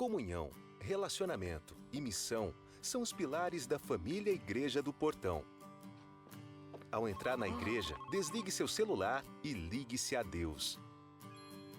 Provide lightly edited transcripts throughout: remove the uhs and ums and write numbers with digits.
Comunhão, relacionamento e missão são os pilares da família Igreja do Portão. Ao entrar na igreja, desligue seu celular e ligue-se a Deus.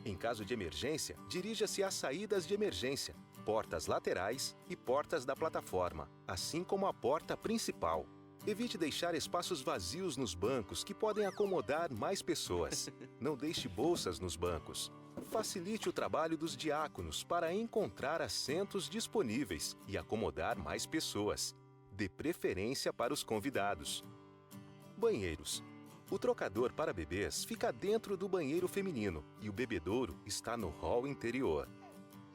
Em caso de emergência, dirija-se às saídas de emergência, portas laterais e portas da plataforma, assim como a porta principal. Evite deixar espaços vazios nos bancos que podem acomodar mais pessoas. Não deixe bolsas nos bancos. Facilite o trabalho dos diáconos para encontrar assentos disponíveis e acomodar mais pessoas. Dê preferência para os convidados. Banheiros. O trocador para bebês fica dentro do banheiro feminino e o bebedouro está no hall interior.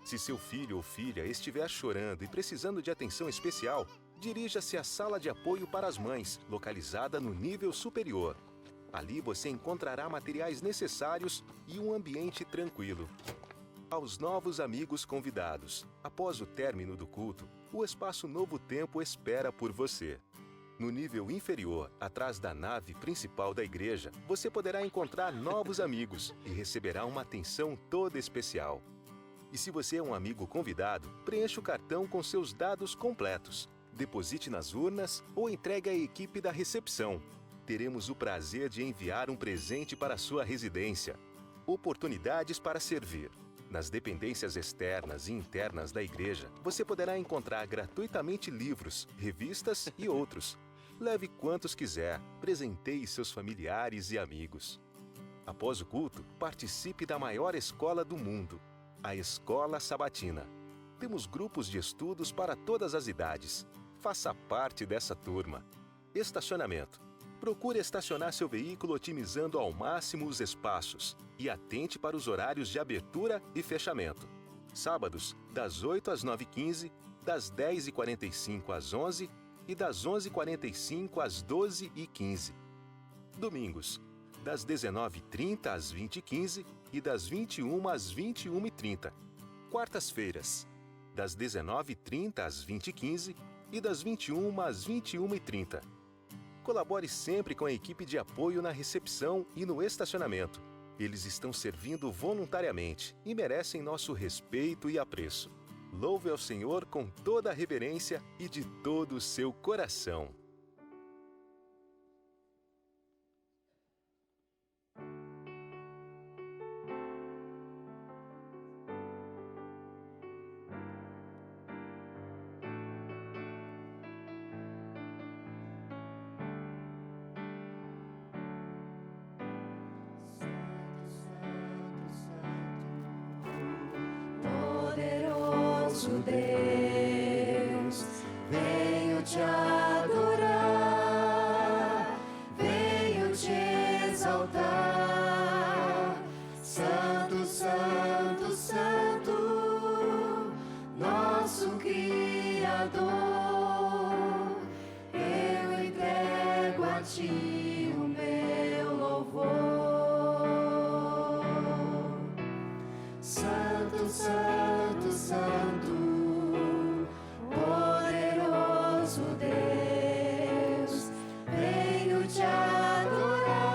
Se seu filho ou filha estiver chorando e precisando de atenção especial, dirija-se à sala de apoio para as mães, localizada no nível superior. Ali você encontrará materiais necessários e um ambiente tranquilo. Aos novos amigos convidados, após o término do culto, o Espaço Novo Tempo espera por você. No nível inferior, atrás da nave principal da igreja, você poderá encontrar novos amigos e receberá uma atenção toda especial. E se você é um amigo convidado, preencha o cartão com seus dados completos. Deposite nas urnas ou entregue à equipe da recepção. Teremos o prazer de enviar um presente para a sua residência. Oportunidades para servir. Nas dependências externas e internas da igreja, você poderá encontrar gratuitamente livros, revistas e outros. Leve quantos quiser, presenteie seus familiares e amigos. Após o culto, participe da maior escola do mundo, a Escola Sabatina. Temos grupos de estudos para todas as idades. Faça parte dessa turma. Estacionamento. Procure estacionar seu veículo otimizando ao máximo os espaços e atente para os horários de abertura e fechamento. Sábados, das 8 às 9h15, das 10h45 às 11h e das 11h45 às 12h15. Domingos, das 19h30 às 20h15 e das 21h às 21h30. Quartas-feiras, das 19h30 às 20h15 e das 21h às 21h30. Colabore sempre com a equipe de apoio na recepção e no estacionamento. Eles estão servindo voluntariamente e merecem nosso respeito e apreço. Louve ao Senhor com toda a reverência e de todo o seu coração. Poderoso Deus, venho te adorar, venho te exaltar. Santo, Santo, Santo, nosso Criador, eu entrego a ti o meu louvor. Santo, Santo, Santo, poderoso Deus, venho te adorar,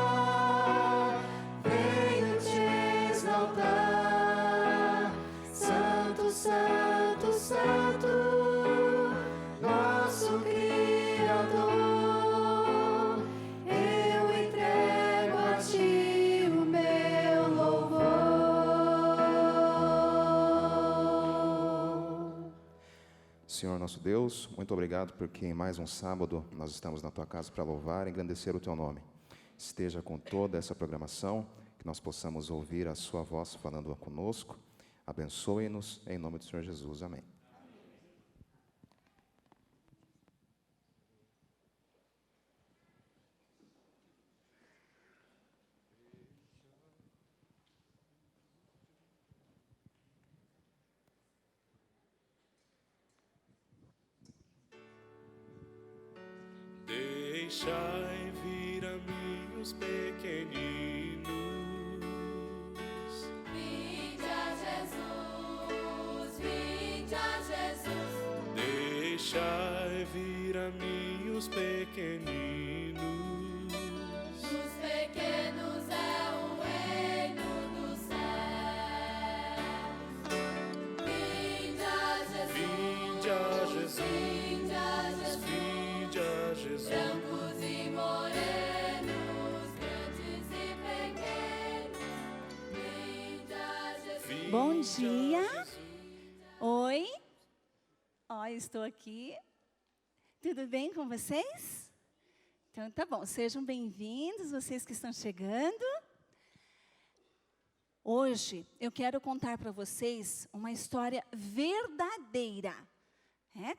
venho te exaltar. Santo, Santo, Santo, nosso Criador, eu entrego a ti o meu louvor. Senhor nosso Deus, muito obrigado porque em mais um sábado nós estamos na Tua casa para louvar e engrandecer o Teu nome. Esteja com toda essa programação, que nós possamos ouvir a Sua voz falando conosco. Abençoe-nos, em nome do Senhor Jesus. Amém. Deixai vir a mim os pequeninos. Vinde a Jesus, vinde a Jesus. Deixai vir a mim os pequeninos. Dos pequenos é o reino dos céus. Vinde a dia. Oi. Ó, estou aqui. Tudo bem com vocês? Então, tá bom. Sejam bem-vindos, vocês que estão chegando. Hoje, eu quero contar para vocês uma história verdadeira.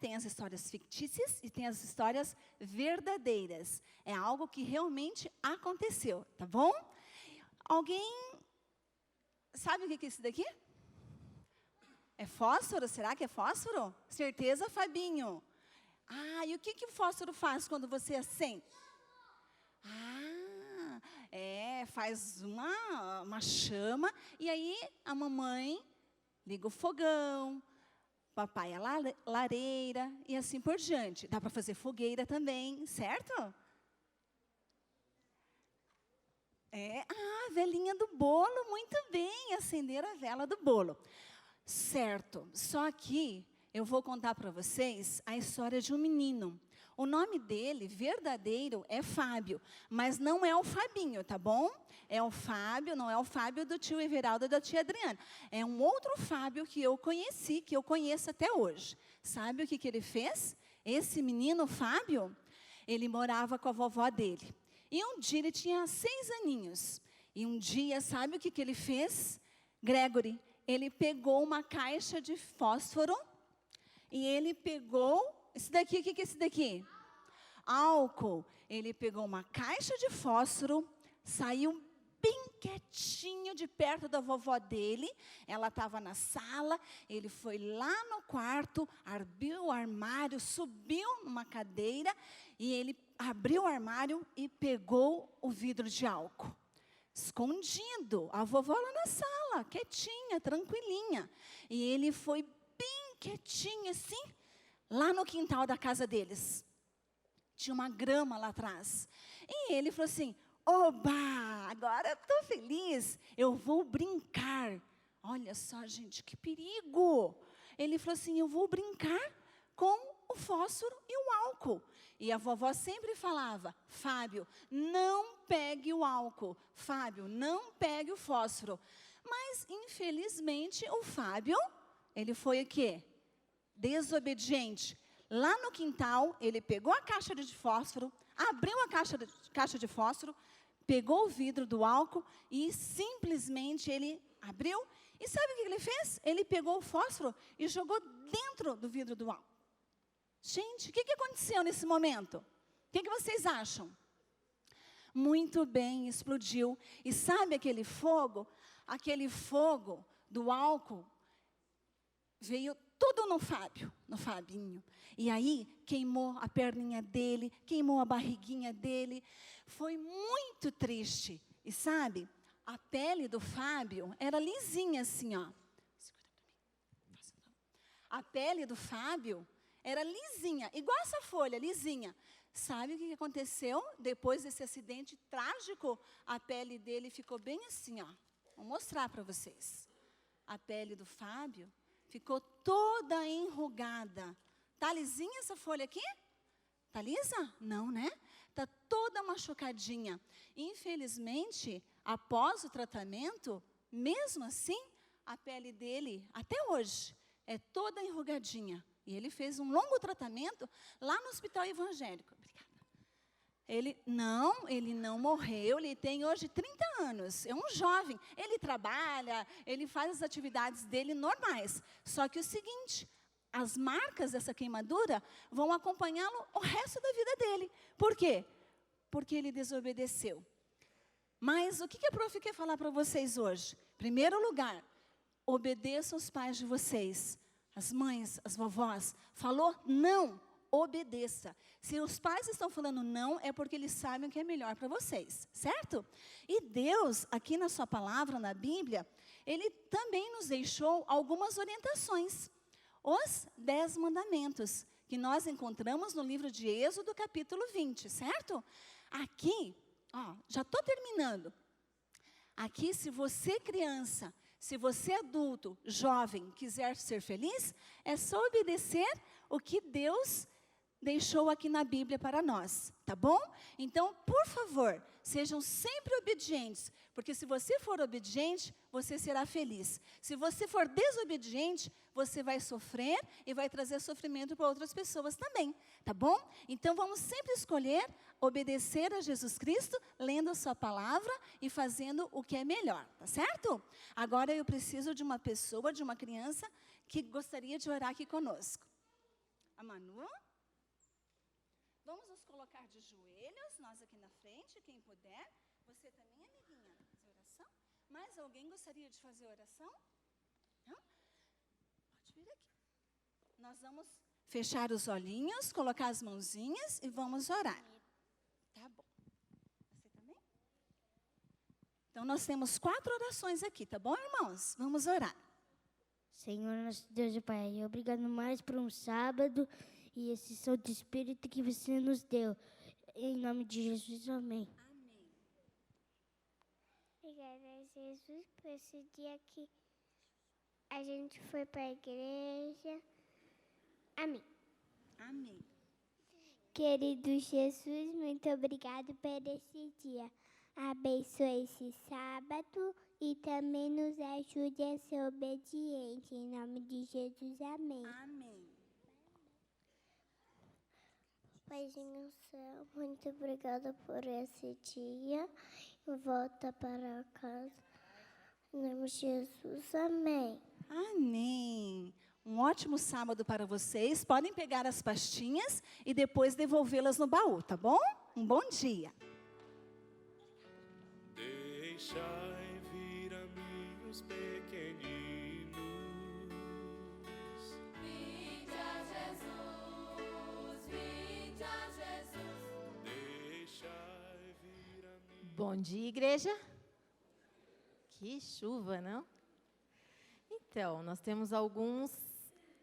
Tem as histórias fictícias e tem as histórias verdadeiras. É algo que realmente aconteceu, tá bom? Alguém sabe o que é isso daqui? É fósforo? Será que é fósforo? Certeza, Fabinho. Ah, e o que o fósforo faz quando você acende? Faz uma chama, e aí a mamãe liga o fogão, papai a lareira, e assim por diante. Dá para fazer fogueira também, certo? A velinha do bolo, muito bem, acender a vela do bolo. Certo, só que eu vou contar para vocês a história de um menino. O nome dele, verdadeiro, é Fábio, mas não é o Fabinho, tá bom? É o Fábio, não é o Fábio do tio Everaldo e da tia Adriana. É um outro Fábio que eu conheci, que eu conheço até hoje. Sabe o que ele fez? Esse menino, Fábio, ele morava com a vovó dele. E um dia ele tinha 6 aninhos. E um dia, sabe o que ele fez? Gregory, ele pegou uma caixa de fósforo e ele pegou... Esse daqui, o que é esse daqui? Álcool. Ele pegou uma caixa de fósforo, saiu bem quietinho de perto da vovó dele. Ela estava na sala, ele foi lá no quarto, abriu o armário, subiu numa cadeira e ele abriu o armário e pegou o vidro de álcool. Escondido, a vovó lá na sala, quietinha, tranquilinha. E ele foi bem quietinho assim, lá no quintal da casa deles. Tinha uma grama lá atrás. E ele falou assim, oba, agora eu estou feliz, eu vou brincar. Olha só, gente, que perigo. Ele falou assim, eu vou brincar com o fósforo e o álcool. E a vovó sempre falava, Fábio, não pegue o álcool. Fábio, não pegue o fósforo. Mas, infelizmente, o Fábio, ele foi o quê? Desobediente. Lá no quintal, ele pegou a caixa de fósforo, abriu a caixa de fósforo, pegou o vidro do álcool e simplesmente ele abriu. E sabe o que ele fez? Ele pegou o fósforo e jogou dentro do vidro do álcool. Gente, o que aconteceu nesse momento? O que vocês acham? Muito bem, explodiu. E sabe aquele fogo? Aquele fogo do álcool veio tudo no Fabinho. E aí, queimou a perninha dele, queimou a barriguinha dele. Foi muito triste. E sabe, a pele do Fábio era lisinha assim, ó. A pele do Fábio era lisinha, igual essa folha, lisinha. Sabe o que aconteceu? Depois desse acidente trágico, a pele dele ficou bem assim, ó. Vou mostrar para vocês. A pele do Fábio ficou toda enrugada. Tá lisinha essa folha aqui? Tá lisa? Não, né? Tá toda machucadinha. Infelizmente, após o tratamento, mesmo assim, a pele dele, até hoje, é toda enrugadinha. E ele fez um longo tratamento lá no hospital evangélico. Obrigada. Ele não morreu, ele tem hoje 30 anos, é um jovem. Ele trabalha, ele faz as atividades dele normais. Só que o seguinte, as marcas dessa queimadura vão acompanhá-lo o resto da vida dele. Por quê? Porque ele desobedeceu. Mas o que a prof quer falar para vocês hoje? Em primeiro lugar, obedeçam os pais de vocês. As mães, as vovós, falou não, obedeça. Se os pais estão falando não, é porque eles sabem o que é melhor para vocês, certo? E Deus, aqui na sua palavra, na Bíblia, Ele também nos deixou algumas orientações. Os 10 mandamentos, que nós encontramos no livro de Êxodo, capítulo 20, certo? Aqui, ó, já estou terminando. Aqui, se você criança, se você adulto, jovem, quiser ser feliz, é só obedecer o que Deus deixou aqui na Bíblia para nós, tá bom? Então, por favor, sejam sempre obedientes, porque se você for obediente, você será feliz. Se você for desobediente, você vai sofrer e vai trazer sofrimento para outras pessoas também, tá bom? Então, vamos sempre escolher obedecer a Jesus Cristo, lendo a sua palavra e fazendo o que é melhor, tá certo? Agora eu preciso de uma pessoa, de uma criança, que gostaria de orar aqui conosco. A Manu? Vamos nos colocar de joelhos, nós aqui na frente, quem puder. Você também, amiguinha, fazer oração? Mais alguém gostaria de fazer oração? Não? Pode vir aqui. Nós vamos fechar os olhinhos, colocar as mãozinhas e vamos orar. Tá bom. Você também? Então, nós temos 4 orações aqui, tá bom, irmãos? Vamos orar. Senhor, nosso Deus e Pai, obrigado mais por um sábado e esse Santo Espírito que você nos deu. Em nome de Jesus, amém. Amém. Obrigada a Jesus por esse dia que a gente foi para a igreja. Amém. Amém. Querido Jesus, muito obrigado por esse dia. Abençoe esse sábado e também nos ajude a ser obedientes. Em nome de Jesus, amém. Amém. Paizinho do céu, muito obrigada por esse dia. Volta para casa. Em nome de Jesus, amém. Amém. Um ótimo sábado para vocês. Podem pegar as pastinhas e depois devolvê-las no baú, tá bom? Um bom dia. Deixai vir a mim os pequeninos. Vinde a Jesus, vinde a Jesus. Deixai vir a mim. Bom dia, igreja. Que chuva, não? Então, nós temos alguns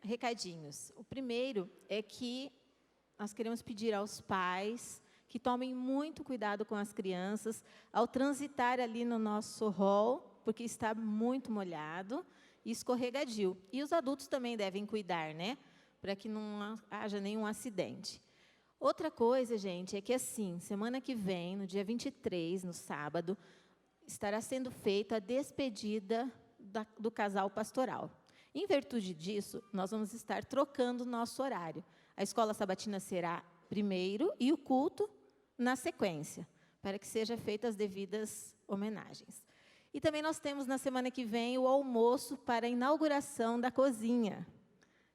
recadinhos. O primeiro é que nós queremos pedir aos pais que tomem muito cuidado com as crianças ao transitar ali no nosso hall, porque está muito molhado e escorregadio. E os adultos também devem cuidar, né? Para que não haja nenhum acidente. Outra coisa, gente, é que assim, semana que vem, no dia 23, no sábado, estará sendo feita a despedida do casal pastoral. Em virtude disso, nós vamos estar trocando o nosso horário. A escola sabatina será primeiro e o culto na sequência, para que sejam feitas as devidas homenagens. E também nós temos na semana que vem o almoço para a inauguração da cozinha.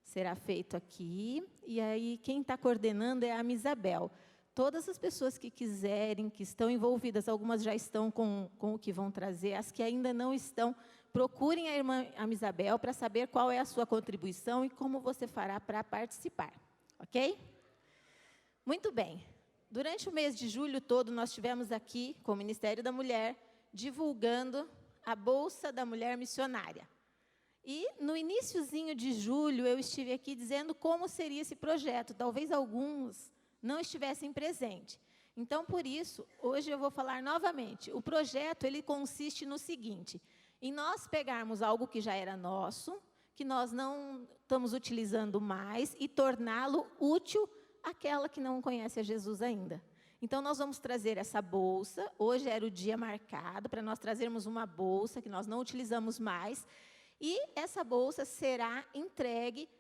Será feito aqui, e aí quem está coordenando é a Miss Isabel. Todas as pessoas que quiserem, que estão envolvidas, algumas já estão com o que vão trazer, as que ainda não estão, procurem a irmã Miss Isabel para saber qual é a sua contribuição e como você fará para participar. Ok? Muito bem. Durante o mês de julho todo, nós estivemos aqui com o Ministério da Mulher, divulgando a Bolsa da Mulher Missionária. E, no iniciozinho de julho, eu estive aqui dizendo como seria esse projeto. Talvez alguns não estivessem presentes. Então, por isso, hoje eu vou falar novamente. O projeto, ele consiste no seguinte: em nós pegarmos algo que já era nosso, que nós não estamos utilizando mais, e torná-lo útil àquela que não conhece a Jesus ainda. Então, nós vamos trazer essa bolsa. Hoje era o dia marcado para nós trazermos uma bolsa que nós não utilizamos mais. E essa bolsa será entregue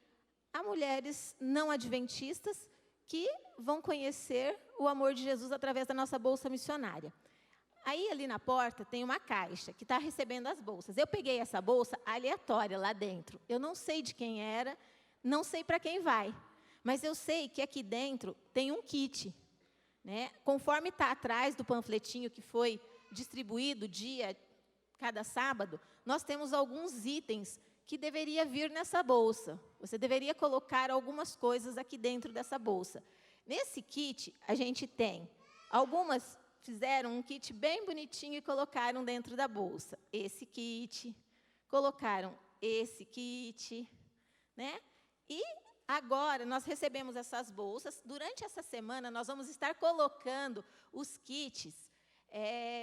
a mulheres não adventistas que vão conhecer o amor de Jesus através da nossa bolsa missionária. Aí, ali na porta, tem uma caixa que está recebendo as bolsas. Eu peguei essa bolsa aleatória lá dentro. Eu não sei de quem era, não sei para quem vai. Mas eu sei que aqui dentro tem um kit, né? Conforme está atrás do panfletinho que foi distribuído cada sábado, nós temos alguns itens que deveria vir nessa bolsa. Você deveria colocar algumas coisas aqui dentro dessa bolsa. Nesse kit, a gente tem algumas fizeram um kit bem bonitinho e colocaram dentro da bolsa. Esse kit, colocaram esse kit, né? E agora nós recebemos essas bolsas. Durante essa semana, nós vamos estar colocando os kits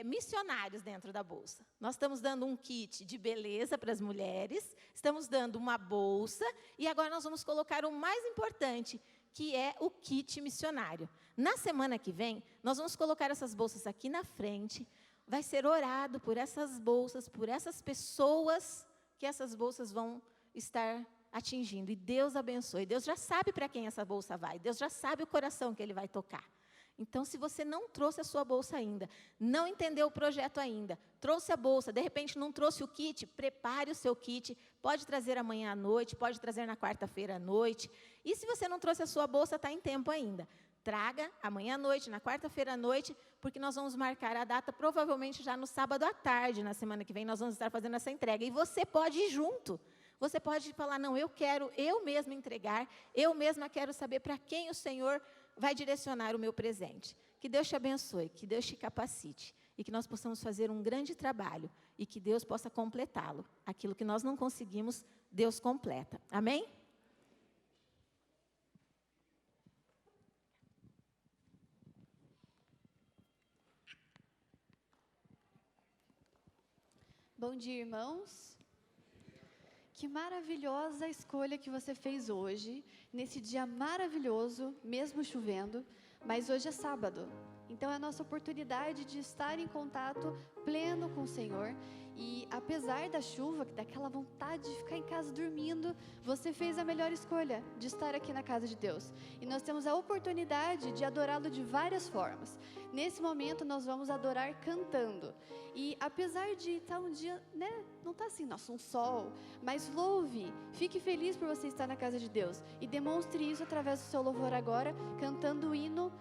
missionários dentro da bolsa. Nós estamos dando um kit de beleza para as mulheres, estamos dando uma bolsa, e agora nós vamos colocar o mais importante, que é o kit missionário. Na semana que vem, nós vamos colocar essas bolsas aqui na frente. Vai ser orado por essas bolsas, por essas pessoas que essas bolsas vão estar atingindo. E Deus abençoe. Deus já sabe para quem essa bolsa vai. Deus já sabe o coração que Ele vai tocar. Então, se você não trouxe a sua bolsa ainda, não entendeu o projeto ainda, trouxe a bolsa, de repente não trouxe o kit, prepare o seu kit. Pode trazer amanhã à noite, pode trazer na quarta-feira à noite. E se você não trouxe a sua bolsa, está em tempo ainda. Traga amanhã à noite, na quarta-feira à noite, porque nós vamos marcar a data, provavelmente já no sábado à tarde, na semana que vem, nós vamos estar fazendo essa entrega. E você pode ir junto. Você pode falar, não, eu quero eu mesma entregar, eu mesma quero saber para quem o Senhor vai direcionar o meu presente. Que Deus te abençoe, que Deus te capacite, e que nós possamos fazer um grande trabalho, e que Deus possa completá-lo. Aquilo que nós não conseguimos, Deus completa. Amém? Bom dia, irmãos. Que maravilhosa escolha que você fez hoje, nesse dia maravilhoso, mesmo chovendo, mas hoje é sábado. Então é a nossa oportunidade de estar em contato pleno com o Senhor. E apesar da chuva, daquela vontade de ficar em casa dormindo, você fez a melhor escolha de estar aqui na casa de Deus. E nós temos a oportunidade de adorá-lo de várias formas. Nesse momento nós vamos adorar cantando. E apesar de estar um dia, não está assim, nossa, um sol, mas louve, fique feliz por você estar na casa de Deus. E demonstre isso através do seu louvor agora, cantando o hino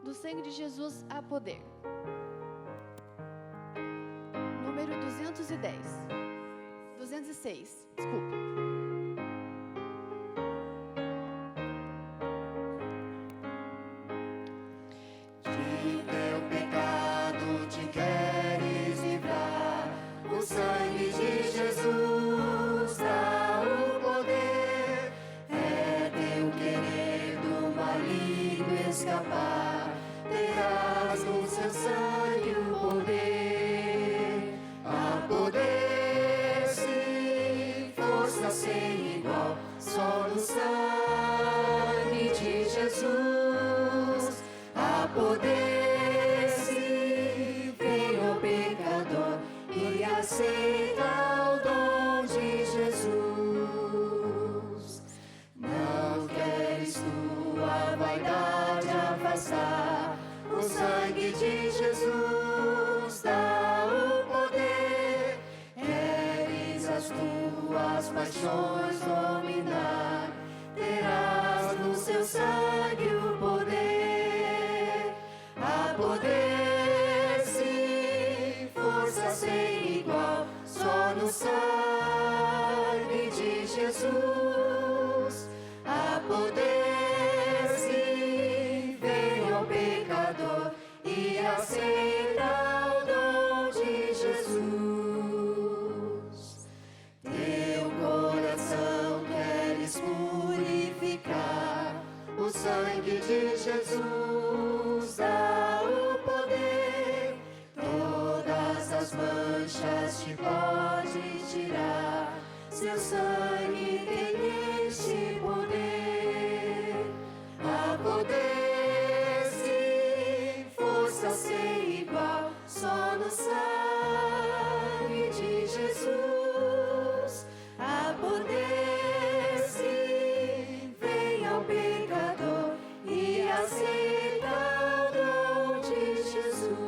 do sangue de Jesus a poder. Número 206, desculpe. De teu pecado te queres livrar, o sangue de Jesus dá o poder. É teu querer do maligno escapar, terás no seu sangue o poder. A poder, sim, força sem igual, só no sangue de Jesus. A poder, sim, vem o pecador e aceita o dom de Jesus. Não queres tua vaidade afastar, o sangue de Jesus dá o poder. Queres as tuas paixões dominar, terás no seu sangue o poder. A poder, sim, força sem igual, só no sangue de Jesus. A poder, sim, vem ao pecador e aceita o dom de Jesus. Teu coração queres purificar, o sangue de Jesus dá o poder. Todas as manchas te pode tirar, seu sangue tem este poder. A poder, sim, força sem igual, só no sangue de Jesus. A poder, sim, vem ao pecador e aceita o dom de Jesus.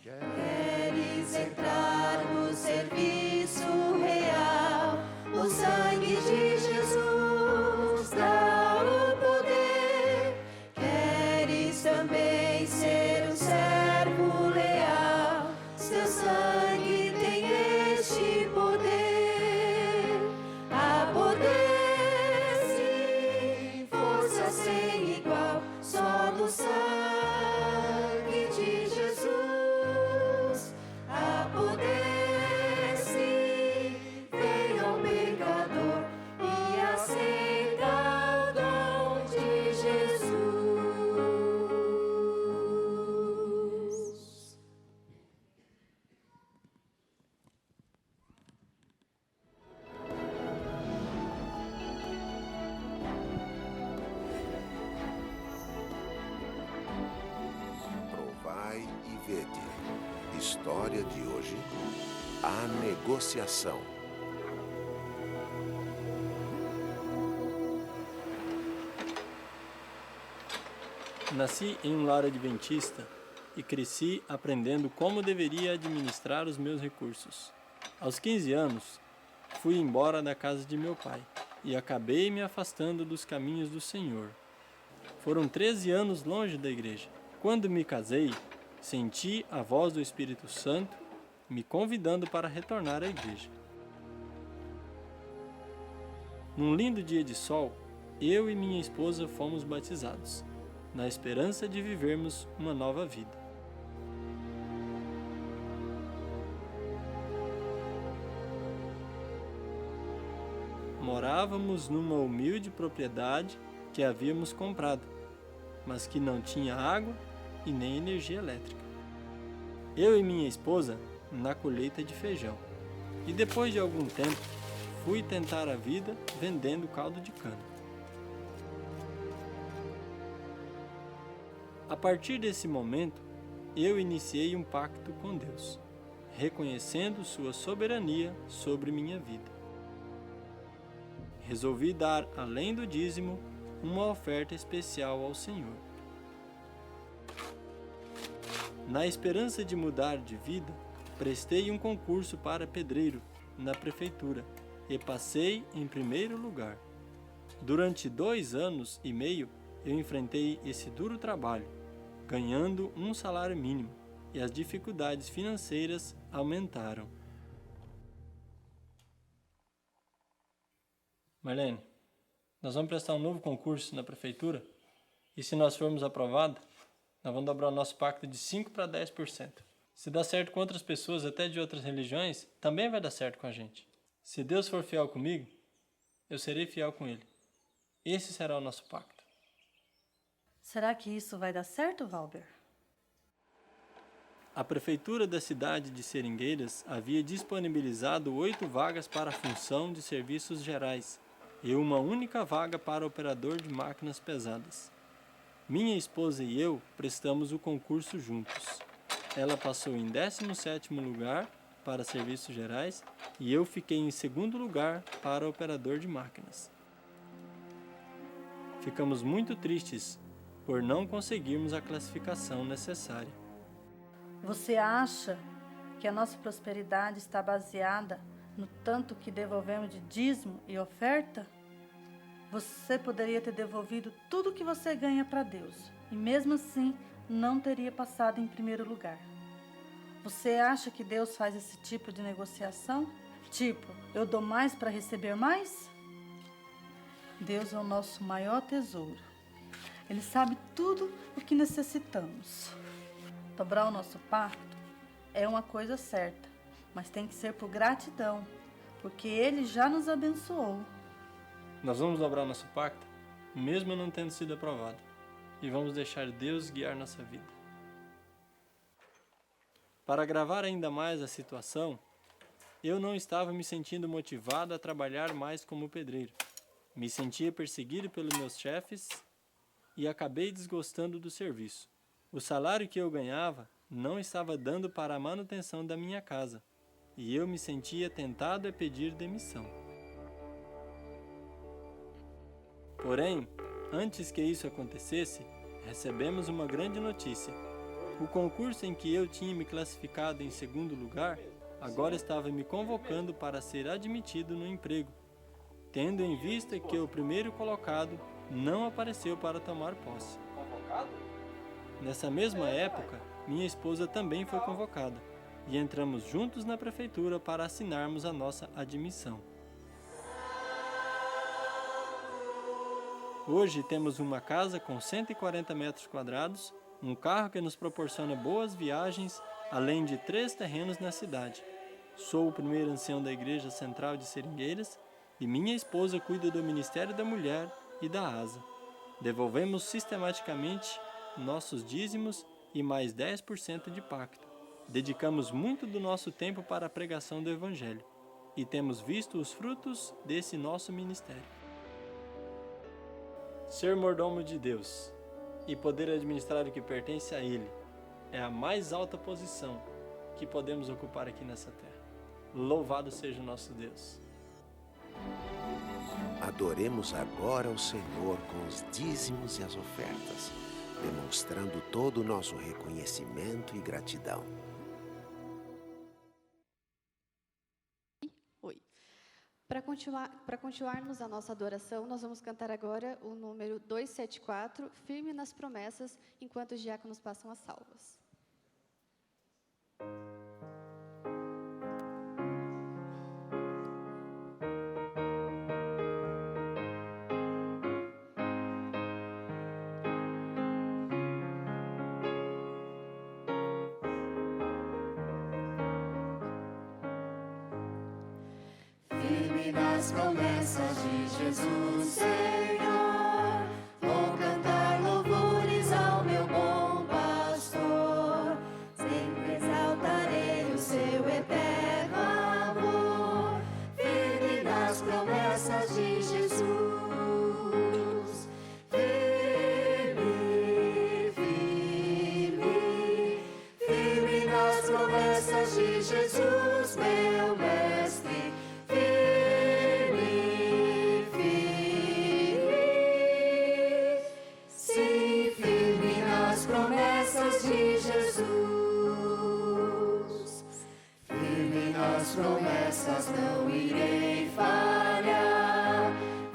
Queres entrar no serviço real, o sangue de Jesus dá o poder. Queres também ser um servo leal, seu sangue tem este poder. A poder, sim, força sem igual, só no sangue de Jesus. A poder, sim, vem ao pecador história de hoje, a negociação. Nasci em um lar adventista e cresci aprendendo como deveria administrar os meus recursos. Aos 15 anos, fui embora da casa de meu pai e acabei me afastando dos caminhos do Senhor. Foram 13 anos longe da igreja. Quando me casei, senti a voz do Espírito Santo me convidando para retornar à igreja. Num lindo dia de sol, eu e minha esposa fomos batizados, na esperança de vivermos uma nova vida. Morávamos numa humilde propriedade que havíamos comprado, mas que não tinha água e nem energia elétrica. Eu e minha esposa na colheita de feijão, e depois de algum tempo fui tentar a vida vendendo caldo de cana. A partir desse momento, eu iniciei um pacto com Deus, reconhecendo sua soberania sobre minha vida. Resolvi dar, além do dízimo, uma oferta especial ao Senhor. Na esperança de mudar de vida, prestei um concurso para pedreiro na prefeitura e passei em primeiro lugar. Durante 2 anos e meio, eu enfrentei esse duro trabalho, ganhando um salário mínimo, e as dificuldades financeiras aumentaram. Marlene, nós vamos prestar um novo concurso na prefeitura e se nós formos aprovados, nós vamos dobrar o nosso pacto de 5% para 10%. Se dá certo com outras pessoas, até de outras religiões, também vai dar certo com a gente. Se Deus for fiel comigo, eu serei fiel com Ele. Esse será o nosso pacto. Será que isso vai dar certo, Valber? A prefeitura da cidade de Seringueiras havia disponibilizado 8 vagas para a função de serviços gerais e uma única vaga para operador de máquinas pesadas. Minha esposa e eu prestamos o concurso juntos. Ela passou em 17º lugar para serviços gerais e eu fiquei em 2º lugar para operador de máquinas. Ficamos muito tristes por não conseguirmos a classificação necessária. Você acha que a nossa prosperidade está baseada no tanto que devolvemos de dízimo e oferta? Você poderia ter devolvido tudo o que você ganha para Deus e mesmo assim não teria passado em primeiro lugar. Você acha que Deus faz esse tipo de negociação? Tipo, eu dou mais para receber mais? Deus é o nosso maior tesouro. Ele sabe tudo o que necessitamos. Dobrar o nosso pacto é uma coisa certa, mas tem que ser por gratidão, porque Ele já nos abençoou. Nós vamos dobrar nosso pacto, mesmo não tendo sido aprovado, e vamos deixar Deus guiar nossa vida. Para agravar ainda mais a situação, eu não estava me sentindo motivado a trabalhar mais como pedreiro. Me sentia perseguido pelos meus chefes e acabei desgostando do serviço. O salário que eu ganhava não estava dando para a manutenção da minha casa, e eu me sentia tentado a pedir demissão. Porém, antes que isso acontecesse, recebemos uma grande notícia. O concurso em que eu tinha me classificado em 2º lugar, agora estava me convocando para ser admitido no emprego, tendo em vista que o primeiro colocado não apareceu para tomar posse. Convocado? Nessa mesma época, minha esposa também foi convocada, e entramos juntos na prefeitura para assinarmos a nossa admissão. Hoje temos uma casa com 140 metros quadrados, um carro que nos proporciona boas viagens, além de 3 terrenos na cidade. Sou o primeiro ancião da Igreja Central de Seringueiras e minha esposa cuida do Ministério da Mulher e da ASA. Devolvemos sistematicamente nossos dízimos e mais 10% de pacto. Dedicamos muito do nosso tempo para a pregação do Evangelho e temos visto os frutos desse nosso ministério. Ser mordomo de Deus e poder administrar o que pertence a Ele é a mais alta posição que podemos ocupar aqui nessa terra. Louvado seja o nosso Deus. Adoremos agora o Senhor com os dízimos e as ofertas, demonstrando todo o nosso reconhecimento e gratidão. Para continuarmos a nossa adoração, nós vamos cantar agora o número 274, Firme nas Promessas, enquanto os diáconos passam as salvas. Nas promessas de Jesus, Senhor, vou cantar louvores ao meu bom pastor. Sempre exaltarei o seu eterno amor, firme nas promessas de Jesus. Firme, firme, firme nas promessas de Jesus, meu mestre. Promessas não irei falhar,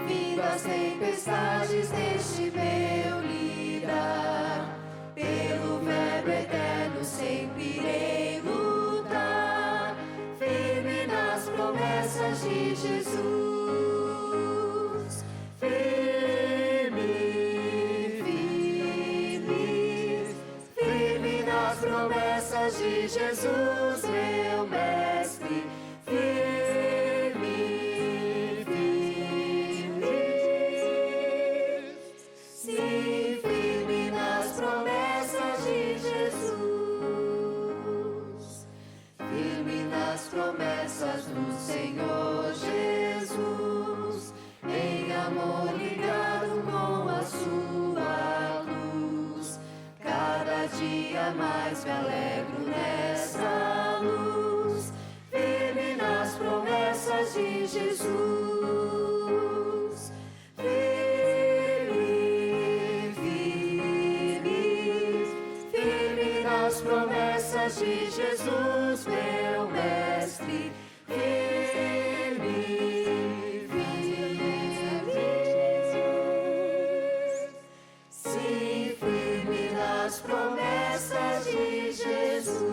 vindo as tempestades deste meu lidar. Pelo verbo eterno sempre irei lutar, firme nas promessas de Jesus. Firme, firme, firme nas promessas de Jesus, meu mestre. Firme, firme, sim, firme nas promessas de Jesus. Firme nas promessas do Senhor Jesus, em amor ligado com a sua luz. Cada dia mais me alegro nessa luz, firme nas promessas de Jesus. Firme, firme, firme nas promessas de Jesus, meu mestre. Firme, firme, sim, firme nas promessas de Jesus.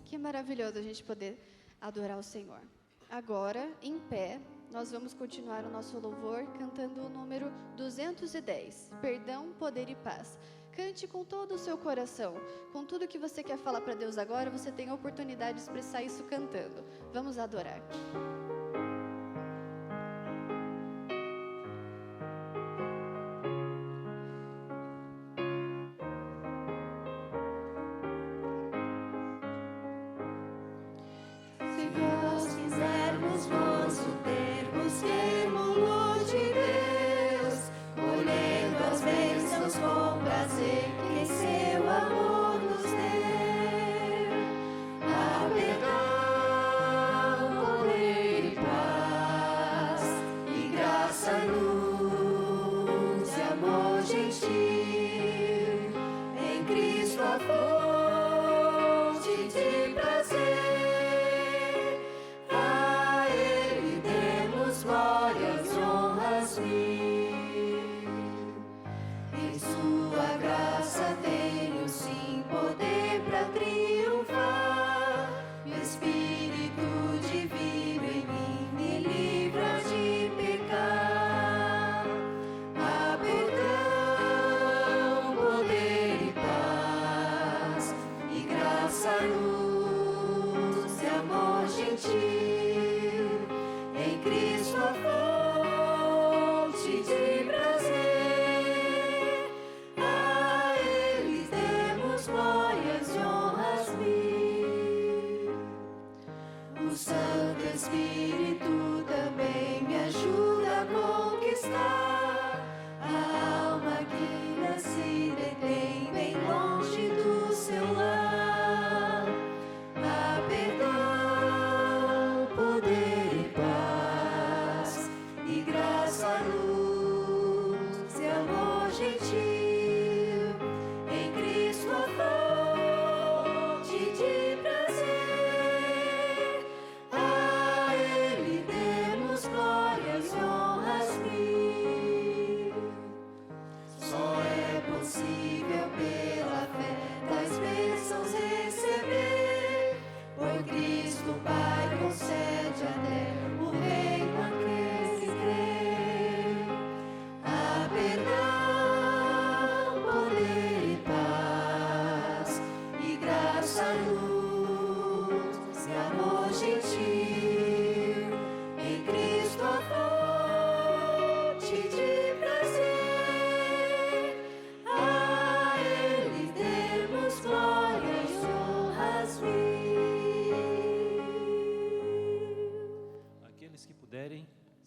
Que maravilhoso a gente poder adorar o Senhor. Agora, em pé, nós vamos continuar o nosso louvor cantando o número 210, Perdão, Poder e Paz. Cante com todo o seu coração. Com tudo que você quer falar para Deus agora, você tem a oportunidade de expressar isso cantando. Vamos adorar. Se nós quisermos nós o termos queremos de Deus, colhendo as bênçãos com prazer que seu amor nos deu. Há perdão, poder e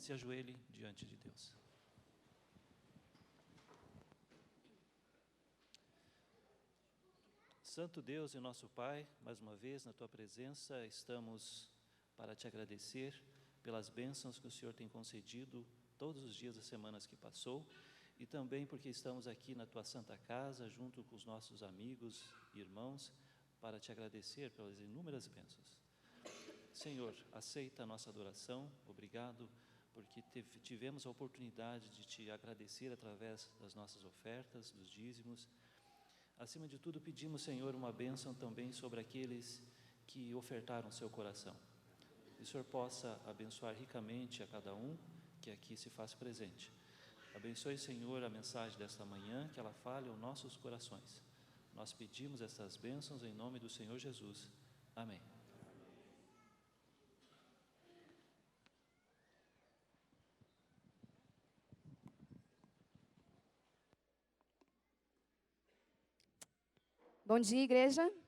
se ajoelhe diante de Deus. Santo Deus e nosso Pai, mais uma vez na Tua presença estamos para Te agradecer pelas bênçãos que o Senhor tem concedido todos os dias das semanas que passou e também porque estamos aqui na Tua Santa Casa, junto com os nossos amigos e irmãos, para Te agradecer pelas inúmeras bênçãos. Senhor, aceita a nossa adoração, obrigado porque tivemos a oportunidade de Te agradecer através das nossas ofertas, dos dízimos. Acima de tudo, pedimos, Senhor, uma bênção também sobre aqueles que ofertaram seu coração. Que o Senhor possa abençoar ricamente a cada um que aqui se faz presente. Abençoe, Senhor, a mensagem desta manhã, que ela fale aos nossos corações. Nós pedimos essas bênçãos em nome do Senhor Jesus. Amém. Bom dia, igreja. Bom dia.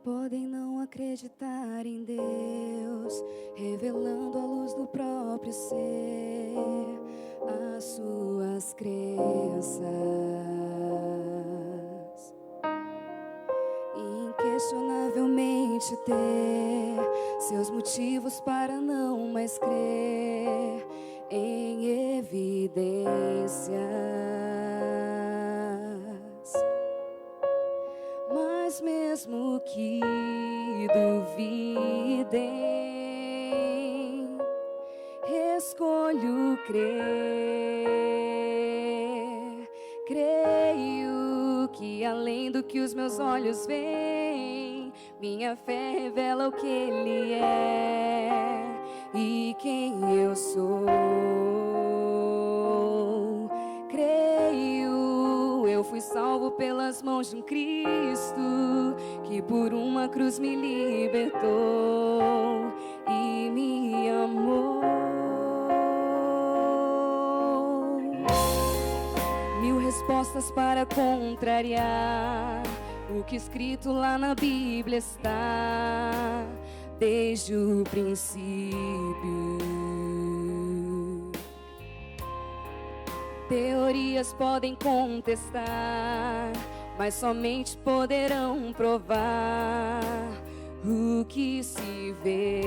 Podem não acreditar em Deus, revelando a luz do próprio ser, as suas crenças, inquestionavelmente ter seus motivos para não mais crer em evidências. Mas mesmo que duvidem, escolho crer. Creio que além do que os meus olhos veem, minha fé revela o que Ele é e quem eu sou. Creio, eu fui salvo pelas mãos de um Cristo que por uma cruz me libertou e me amou. Mil respostas para contrariar o que escrito lá na Bíblia está desde o princípio. Teorias podem contestar, mas somente poderão provar o que se vê.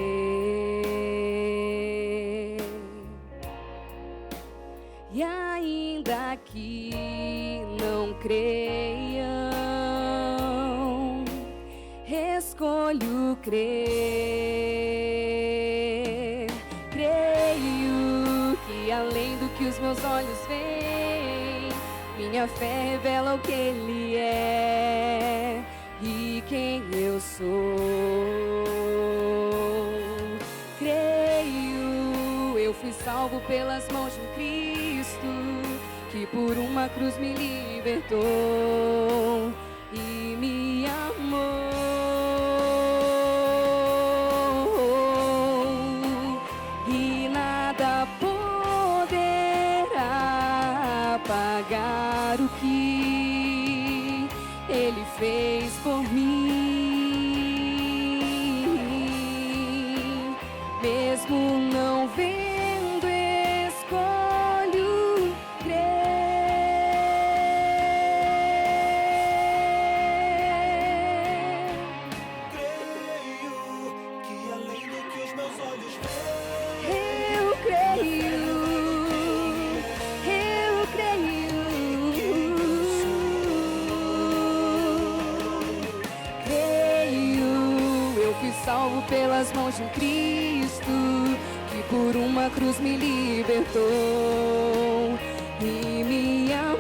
E ainda que não creiam, escolho crer. Creio que além do que os meus olhos veem, minha fé revela o que Ele é e quem eu sou. Creio, eu fui salvo pelas mãos de um Cristo que por uma cruz me libertou e me amou. E nada poderá apagar o que Ele fez por mim. Mesmo não vendo, escolho crer. Creio que além do que os meus olhos veem, Eu creio. Salvo pelas mãos de um Cristo que por uma cruz me libertou e me amou.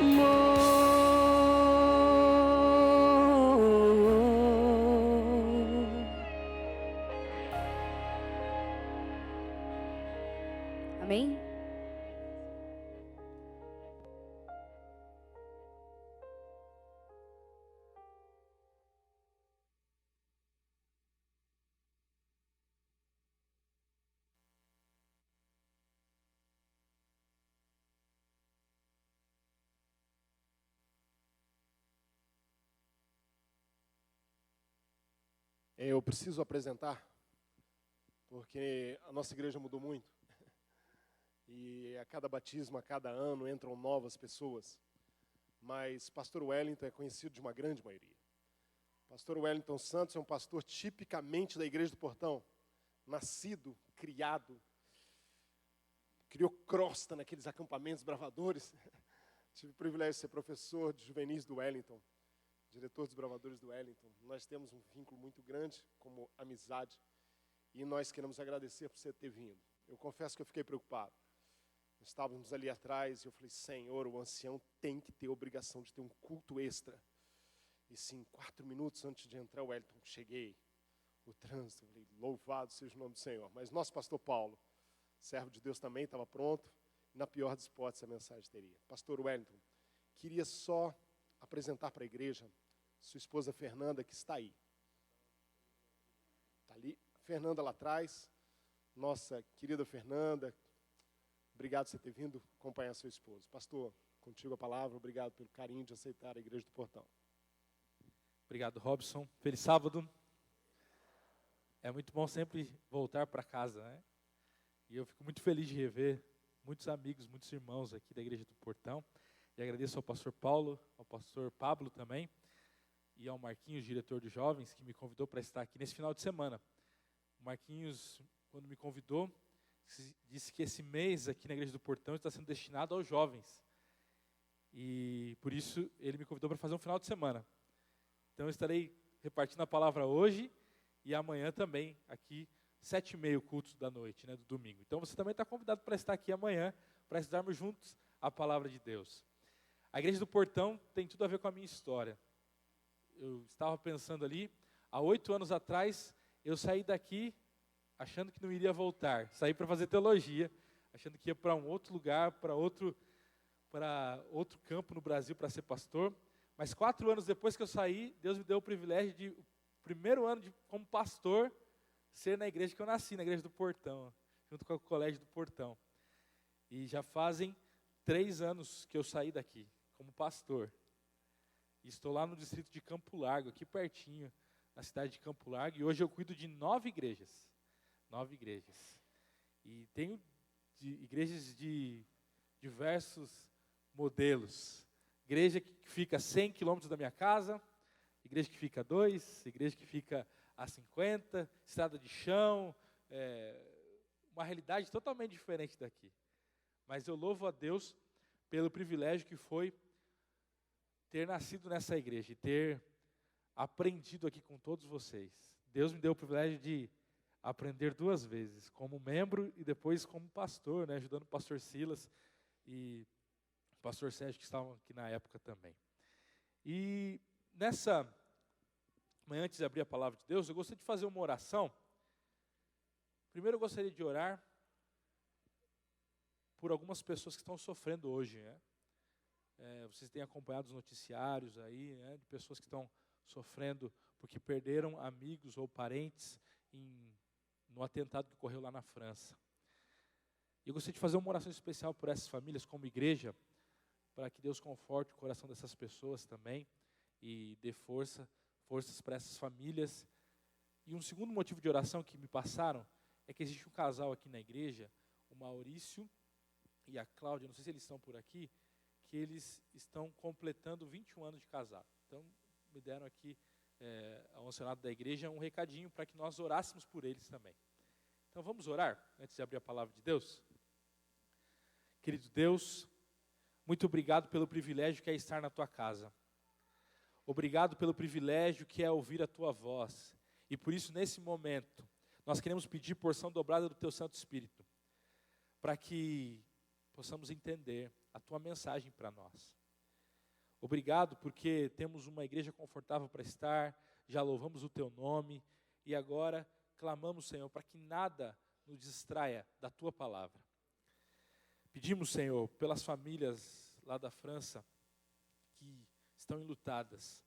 Eu preciso apresentar, porque a nossa igreja mudou muito. E a cada batismo, a cada ano, entram novas pessoas. Mas pastor Wellington é conhecido de uma grande maioria. Pastor Wellington Santos é um pastor tipicamente da Igreja do Portão. Nascido, criado, criou crosta naqueles acampamentos bravadores. Tive o privilégio de ser professor de juvenis do Wellington, diretor dos bravadores do Wellington. Nós temos um vínculo muito grande como amizade e nós queremos agradecer por você ter vindo. Eu confesso que eu fiquei preocupado. Estávamos ali atrás e eu falei, Senhor, o ancião tem que ter obrigação de ter um culto extra. E sim, 4 minutos antes de entrar o Wellington, cheguei. O trânsito, eu falei, louvado seja o nome do Senhor. Mas nosso pastor Paulo, servo de Deus também, estava pronto. E na pior das hipóteses, a mensagem teria. Pastor Wellington, queria só apresentar para a igreja sua esposa Fernanda, que está aí. Está ali. Fernanda lá atrás. Nossa querida Fernanda, obrigado por você ter vindo acompanhar seu esposo. Pastor, contigo a palavra. Obrigado pelo carinho de aceitar a Igreja do Portão. Obrigado, Robson. Feliz sábado. É muito bom sempre voltar para casa, né? E eu fico muito feliz de rever muitos amigos, muitos irmãos aqui da Igreja do Portão. E agradeço ao pastor Paulo, ao pastor Pablo também, e ao Marquinhos, diretor de jovens, que me convidou para estar aqui nesse final de semana. O Marquinhos, quando me convidou, disse que esse mês aqui na Igreja do Portão está sendo destinado aos jovens. E por isso ele me convidou para fazer um final de semana. Então eu estarei repartindo a palavra hoje e amanhã também, aqui, 7h30, culto da noite, né, do domingo. Então você também está convidado para estar aqui amanhã, para estudarmos juntos a palavra de Deus. A Igreja do Portão tem tudo a ver com a minha história. Eu estava pensando ali, há 8 anos atrás, eu saí daqui achando que não iria voltar. Saí para fazer teologia, achando que ia para um outro lugar, para outro campo no Brasil para ser pastor. Mas 4 anos depois que eu saí, Deus me deu o privilégio de, o primeiro ano como pastor, ser na igreja que eu nasci, na Igreja do Portão, junto com o Colégio do Portão. E já fazem 3 anos que eu saí daqui, como pastor. E estou lá no distrito de Campo Largo, aqui pertinho, na cidade de Campo Largo, e hoje eu cuido de 9 igrejas. 9 igrejas. E tenho igrejas de diversos modelos. Igreja que fica a 100 quilômetros da minha casa, igreja que fica a 2, igreja que fica a 50, estrada de chão, uma realidade totalmente diferente daqui. Mas eu louvo a Deus pelo privilégio que foi ter nascido nessa igreja e ter aprendido aqui com todos vocês. Deus me deu o privilégio de aprender 2 vezes, como membro e depois como pastor, né, ajudando o pastor Silas e o pastor Sérgio, que estavam aqui na época também. E nessa manhã, antes de abrir a palavra de Deus, eu gostaria de fazer uma oração. Primeiro eu gostaria de orar por algumas pessoas que estão sofrendo hoje, né? Vocês têm acompanhado os noticiários aí, né, de pessoas que estão sofrendo porque perderam amigos ou parentes no atentado que ocorreu lá na França. Eu gostaria de fazer uma oração especial por essas famílias como igreja, para que Deus conforte o coração dessas pessoas também e dê forças para essas famílias. E um segundo motivo de oração que me passaram é que existe um casal aqui na igreja, o Maurício e a Cláudia, não sei se eles estão por aqui, que eles estão completando 21 anos de casado. Então, me deram aqui, ao ancianato da igreja, um recadinho para que nós orássemos por eles também. Então, vamos orar, antes de abrir a palavra de Deus? Querido Deus, muito obrigado pelo privilégio que é estar na tua casa. Obrigado pelo privilégio que é ouvir a tua voz. E por isso, nesse momento, nós queremos pedir porção dobrada do teu Santo Espírito, para que possamos entender a tua mensagem para nós. Obrigado porque temos uma igreja confortável para estar, já louvamos o teu nome e agora clamamos, Senhor, para que nada nos distraia da tua palavra. Pedimos, Senhor, pelas famílias lá da França que estão enlutadas,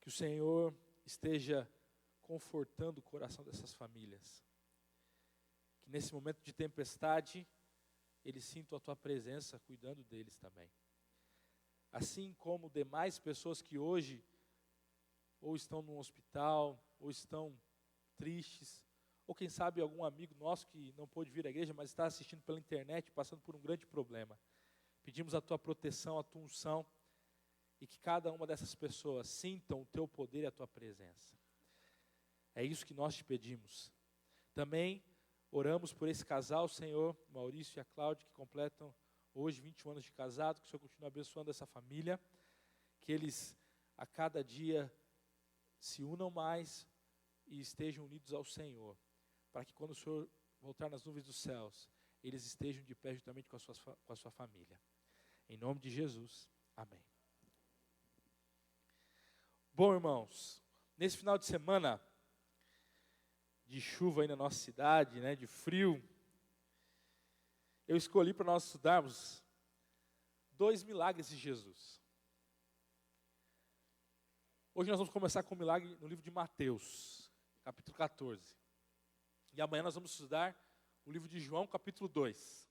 que o Senhor esteja confortando o coração dessas famílias, que nesse momento de tempestade eles sintam a tua presença cuidando deles também. Assim como demais pessoas que hoje ou estão no hospital ou estão tristes, ou quem sabe algum amigo nosso que não pôde vir à igreja, mas está assistindo pela internet, passando por um grande problema. Pedimos a tua proteção, a tua unção, e que cada uma dessas pessoas sintam o teu poder e a tua presença. É isso que nós te pedimos. Também oramos por esse casal, Senhor, Maurício e a Cláudia, que completam hoje 21 anos de casado, que o Senhor continue abençoando essa família, que eles a cada dia se unam mais e estejam unidos ao Senhor, para que quando o Senhor voltar nas nuvens dos céus, eles estejam de pé juntamente com a sua família. Em nome de Jesus, amém. Bom, irmãos, nesse final de semana de chuva aí na nossa cidade, né, de frio, eu escolhi para nós estudarmos 2 milagres de Jesus. Hoje nós vamos começar com um milagre no livro de Mateus, capítulo 14. E amanhã nós vamos estudar o livro de João, capítulo 2.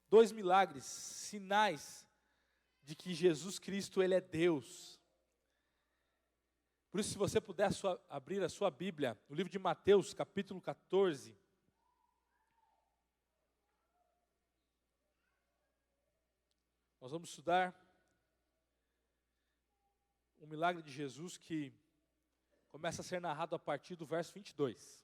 2 milagres, sinais de que Jesus Cristo, Ele é Deus. Por isso, se você puder abrir a sua Bíblia, no livro de Mateus, capítulo 14. Nós vamos estudar um milagre de Jesus que começa a ser narrado a partir do verso 22.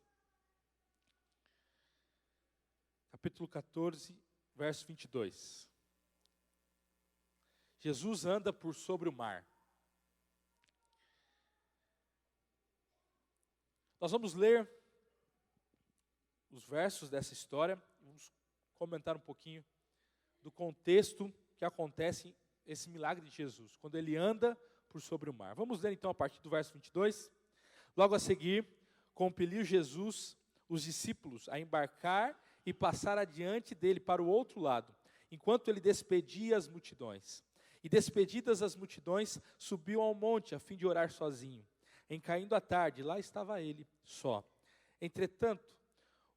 Capítulo 14, verso 22. Jesus anda por sobre o mar. Nós vamos ler os versos dessa história e vamos comentar um pouquinho do contexto que acontece esse milagre de Jesus, quando ele anda por sobre o mar. Vamos ler então a partir do verso 22. Logo a seguir, compeliu Jesus os discípulos a embarcar e passar adiante dele para o outro lado, enquanto ele despedia as multidões. E despedidas as multidões, subiu ao monte a fim de orar sozinho. Em caindo a tarde, lá estava ele, só. Entretanto,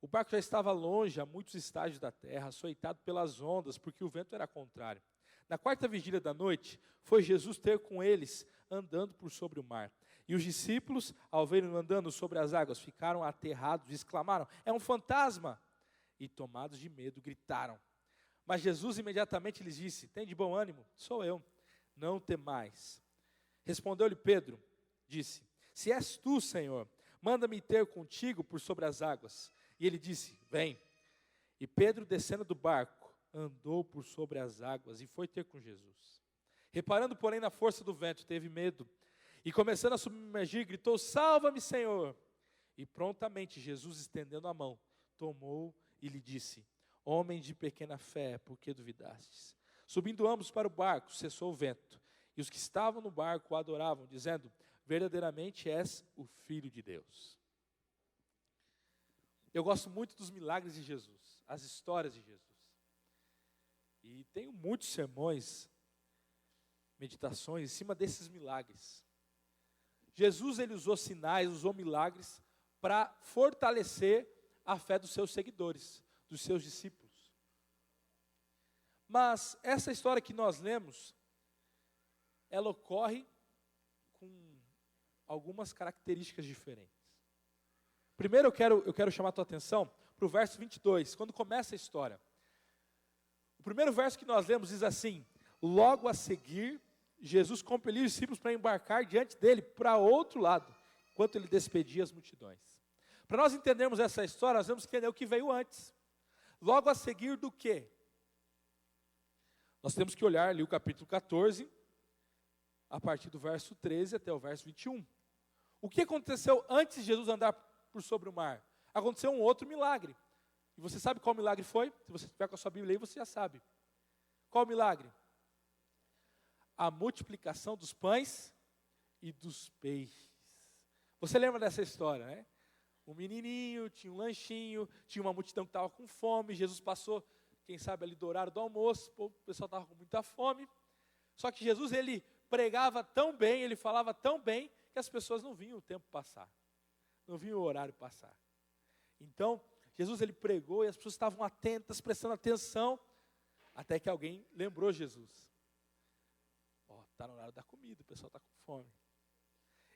o barco já estava longe, a muitos estágios da terra, açoitado pelas ondas, porque o vento era contrário. Na 4ª vigília da noite, foi Jesus ter com eles, andando por sobre o mar. E os discípulos, ao verem andando sobre as águas, ficaram aterrados e exclamaram: é um fantasma! E tomados de medo, gritaram. Mas Jesus imediatamente lhes disse: tem de bom ânimo, sou eu, não temais. Respondeu-lhe Pedro, disse: se és tu, Senhor, manda-me ter contigo por sobre as águas. E ele disse: vem. E Pedro, descendo do barco, andou por sobre as águas e foi ter com Jesus. Reparando, porém, na força do vento, teve medo. E começando a submergir, gritou: salva-me, Senhor! E prontamente Jesus, estendendo a mão, tomou e lhe disse: homem de pequena fé, por que duvidastes? Subindo ambos para o barco, cessou o vento. E os que estavam no barco o adoravam, dizendo: verdadeiramente és o Filho de Deus. Eu gosto muito dos milagres de Jesus, as histórias de Jesus. E tenho muitos sermões, meditações em cima desses milagres. Jesus, ele usou sinais, usou milagres para fortalecer a fé dos seus seguidores, dos seus discípulos. Mas essa história que nós lemos, ela ocorre com algumas características diferentes. Primeiro eu quero chamar a tua atenção para o verso 22, quando começa a história. O primeiro verso que nós lemos diz assim: logo a seguir, Jesus compeliu os discípulos para embarcar diante dele para outro lado, enquanto ele despedia as multidões. Para nós entendermos essa história, nós temos que entender o que veio antes. Logo a seguir do quê? Nós temos que olhar ali o capítulo 14, a partir do verso 13 até o verso 21. O que aconteceu antes de Jesus andar por sobre o mar? Aconteceu um outro milagre. E você sabe qual milagre foi? Se você estiver com a sua Bíblia aí, você já sabe. Qual milagre? A multiplicação dos pães e dos peixes. Você lembra dessa história, né? Um menininho, tinha um lanchinho, tinha uma multidão que estava com fome, Jesus passou, quem sabe ali do horário do almoço, o pessoal estava com muita fome. Só que Jesus, ele pregava tão bem, ele falava tão bem, que as pessoas não viam o tempo passar. Não viam o horário passar. Então, Jesus, ele pregou e as pessoas estavam atentas, prestando atenção, até que alguém lembrou Jesus. Está no horário da comida, o pessoal está com fome.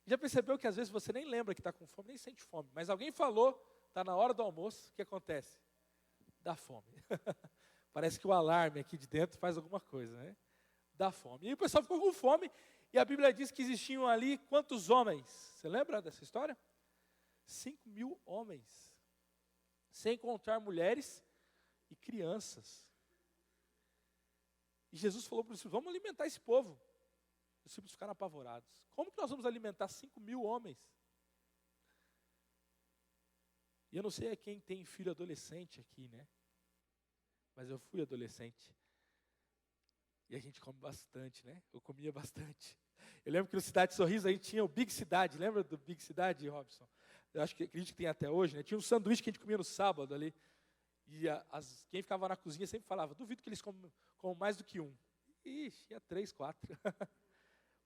Já percebeu que às vezes você nem lembra que está com fome, nem sente fome, mas alguém falou, está na hora do almoço, o que acontece? Dá fome. Parece que o alarme aqui de dentro faz alguma coisa, né? Dá fome. E o pessoal ficou com fome, e a Bíblia diz que existiam ali quantos homens? Você lembra dessa história? 5.000 homens, sem contar mulheres e crianças. E Jesus falou para os discípulos, vamos alimentar esse povo. Os discípulos ficaram apavorados. Como que nós vamos alimentar 5.000 homens? E eu não sei quem tem filho adolescente aqui, né? Mas eu fui adolescente. E a gente come bastante, né? Eu comia bastante. Eu lembro que no Cidade Sorriso a gente tinha o Big Cidade. Lembra do Big Cidade, Robson? Eu acredito que tem até hoje, né? Tinha um sanduíche que a gente comia no sábado ali. E quem ficava na cozinha sempre falava, duvido que eles comam mais do que um. Ixi, tinha 3, 4.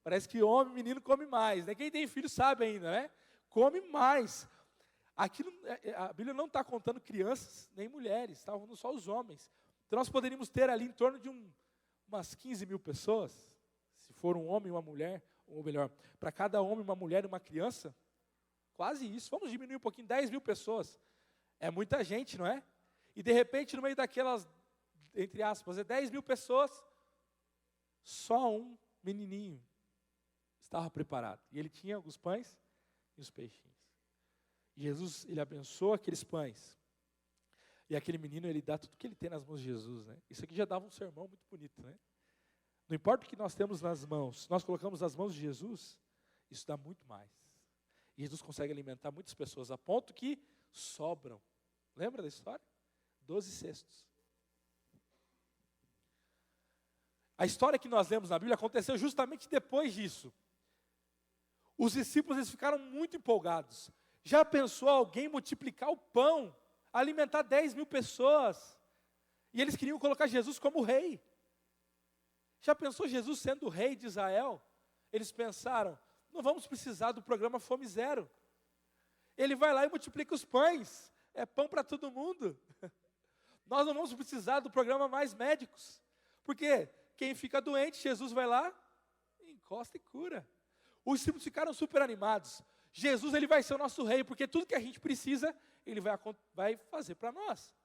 Parece que homem, menino, come mais, né? Quem tem filho sabe ainda, né? Come mais. Aqui a Bíblia não está contando crianças nem mulheres, está contando só os homens. Então nós poderíamos ter ali em torno de umas 15.000 pessoas, se for um homem e uma mulher, ou melhor, para cada homem, uma mulher e uma criança, quase isso. Vamos diminuir um pouquinho, 10.000 pessoas. É muita gente, não é? E de repente, no meio daquelas, entre aspas, 10.000 pessoas, só um menininho estava preparado. E ele tinha os pães e os peixinhos. E Jesus, ele abençoa aqueles pães. E aquele menino, ele dá tudo que ele tem nas mãos de Jesus, né? Isso aqui já dava um sermão muito bonito, né? Não importa o que nós temos nas mãos, se nós colocamos nas mãos de Jesus, isso dá muito mais. E Jesus consegue alimentar muitas pessoas, a ponto que sobram. Lembra da história? 12 cestos. A história que nós lemos na Bíblia aconteceu justamente depois disso. Os discípulos, eles ficaram muito empolgados. Já pensou alguém multiplicar o pão, alimentar 10.000 pessoas? E eles queriam colocar Jesus como rei. Já pensou Jesus sendo o rei de Israel? Eles pensaram, não vamos precisar do programa Fome Zero. Ele vai lá e multiplica os pães. É pão para todo mundo. Nós não vamos precisar do programa Mais Médicos. Porque quem fica doente, Jesus vai lá, encosta e cura. Os discípulos ficaram super animados. Jesus, ele vai ser o nosso rei, porque tudo que a gente precisa, ele vai fazer para nós.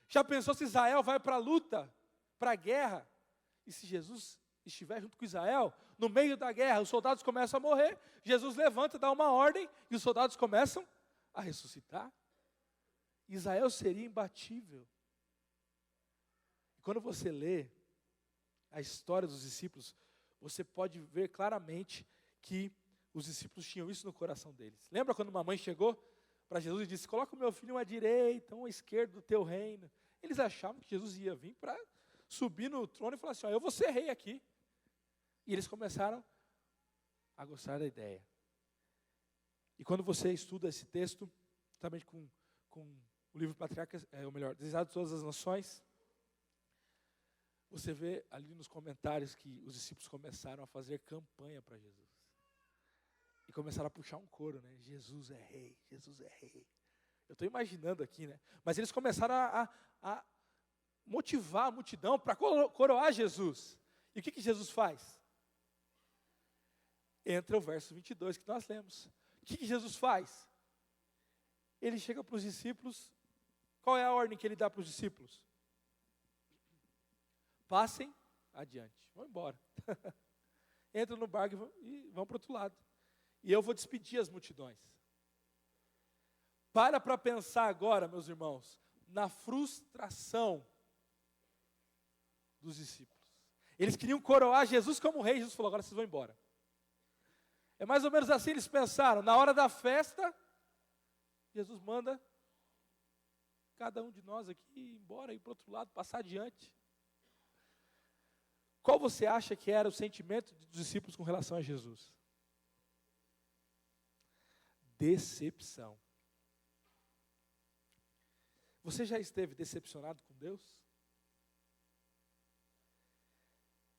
Já pensou se Israel vai para a luta, para a guerra? E se Jesus estiver junto com Israel, no meio da guerra, os soldados começam a morrer, Jesus levanta, dá uma ordem, e os soldados começam a ressuscitar. Israel seria imbatível. E quando você lê a história dos discípulos, você pode ver claramente que os discípulos tinham isso no coração deles. Lembra quando uma mãe chegou para Jesus e disse, coloca o meu filho à direita, à esquerda do teu reino. Eles achavam que Jesus ia vir para subir no trono e falar assim, eu vou ser rei aqui. E eles começaram a gostar da ideia. E quando você estuda esse texto, justamente com o livro Patriarcas, ou melhor, Desejados de Todas as Nações, você vê ali nos comentários que os discípulos começaram a fazer campanha para Jesus. E começaram a puxar um coro, né? Jesus é rei, Jesus é rei. Eu estou imaginando aqui, né? Mas eles começaram a motivar a multidão para coroar Jesus. E o que Jesus faz? Entra o verso 22 que nós lemos. O que Jesus faz? Ele chega para os discípulos. Qual é a ordem que ele dá para os discípulos? Passem adiante, vão embora. Entram no barco e vão para o outro lado. E eu vou despedir as multidões. Para pensar agora, meus irmãos, na frustração dos discípulos. Eles queriam coroar Jesus como rei. Jesus falou, agora vocês vão embora. É mais ou menos assim eles pensaram. Na hora da festa, Jesus manda cada um de nós aqui ir embora, ir para o outro lado, passar adiante. Qual você acha que era o sentimento dos discípulos com relação a Jesus? Decepção. Você já esteve decepcionado com Deus?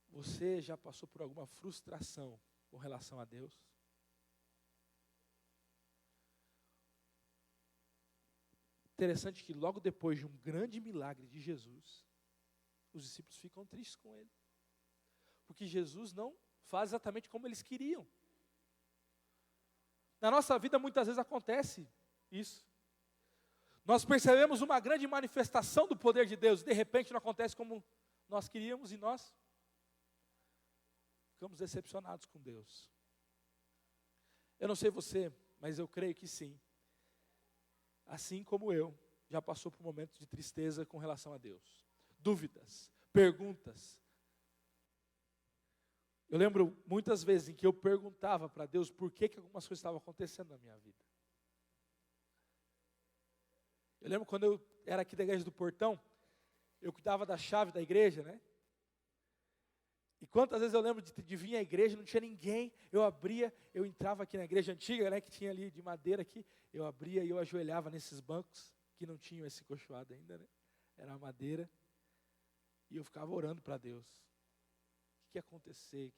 Você já passou por alguma frustração com relação a Deus? Interessante que logo depois de um grande milagre de Jesus, os discípulos ficam tristes com ele. Porque Jesus não faz exatamente como eles queriam. Na nossa vida, muitas vezes acontece isso. Nós percebemos uma grande manifestação do poder de Deus, de repente não acontece como nós queríamos e nós ficamos decepcionados com Deus. Eu não sei você, mas eu creio que sim. Assim como eu, já passou por momentos de tristeza com relação a Deus. Dúvidas, perguntas. Eu lembro muitas vezes em que eu perguntava para Deus por que algumas coisas estavam acontecendo na minha vida. Eu lembro quando eu era aqui da igreja do Portão, eu cuidava da chave da igreja, né? E quantas vezes eu lembro de vir à igreja, não tinha ninguém, eu abria, eu entrava aqui na igreja antiga, né, que tinha ali de madeira aqui, eu abria e eu ajoelhava nesses bancos, que não tinham esse colchoado ainda, né? Era madeira, e eu ficava orando para Deus. O que ia acontecer?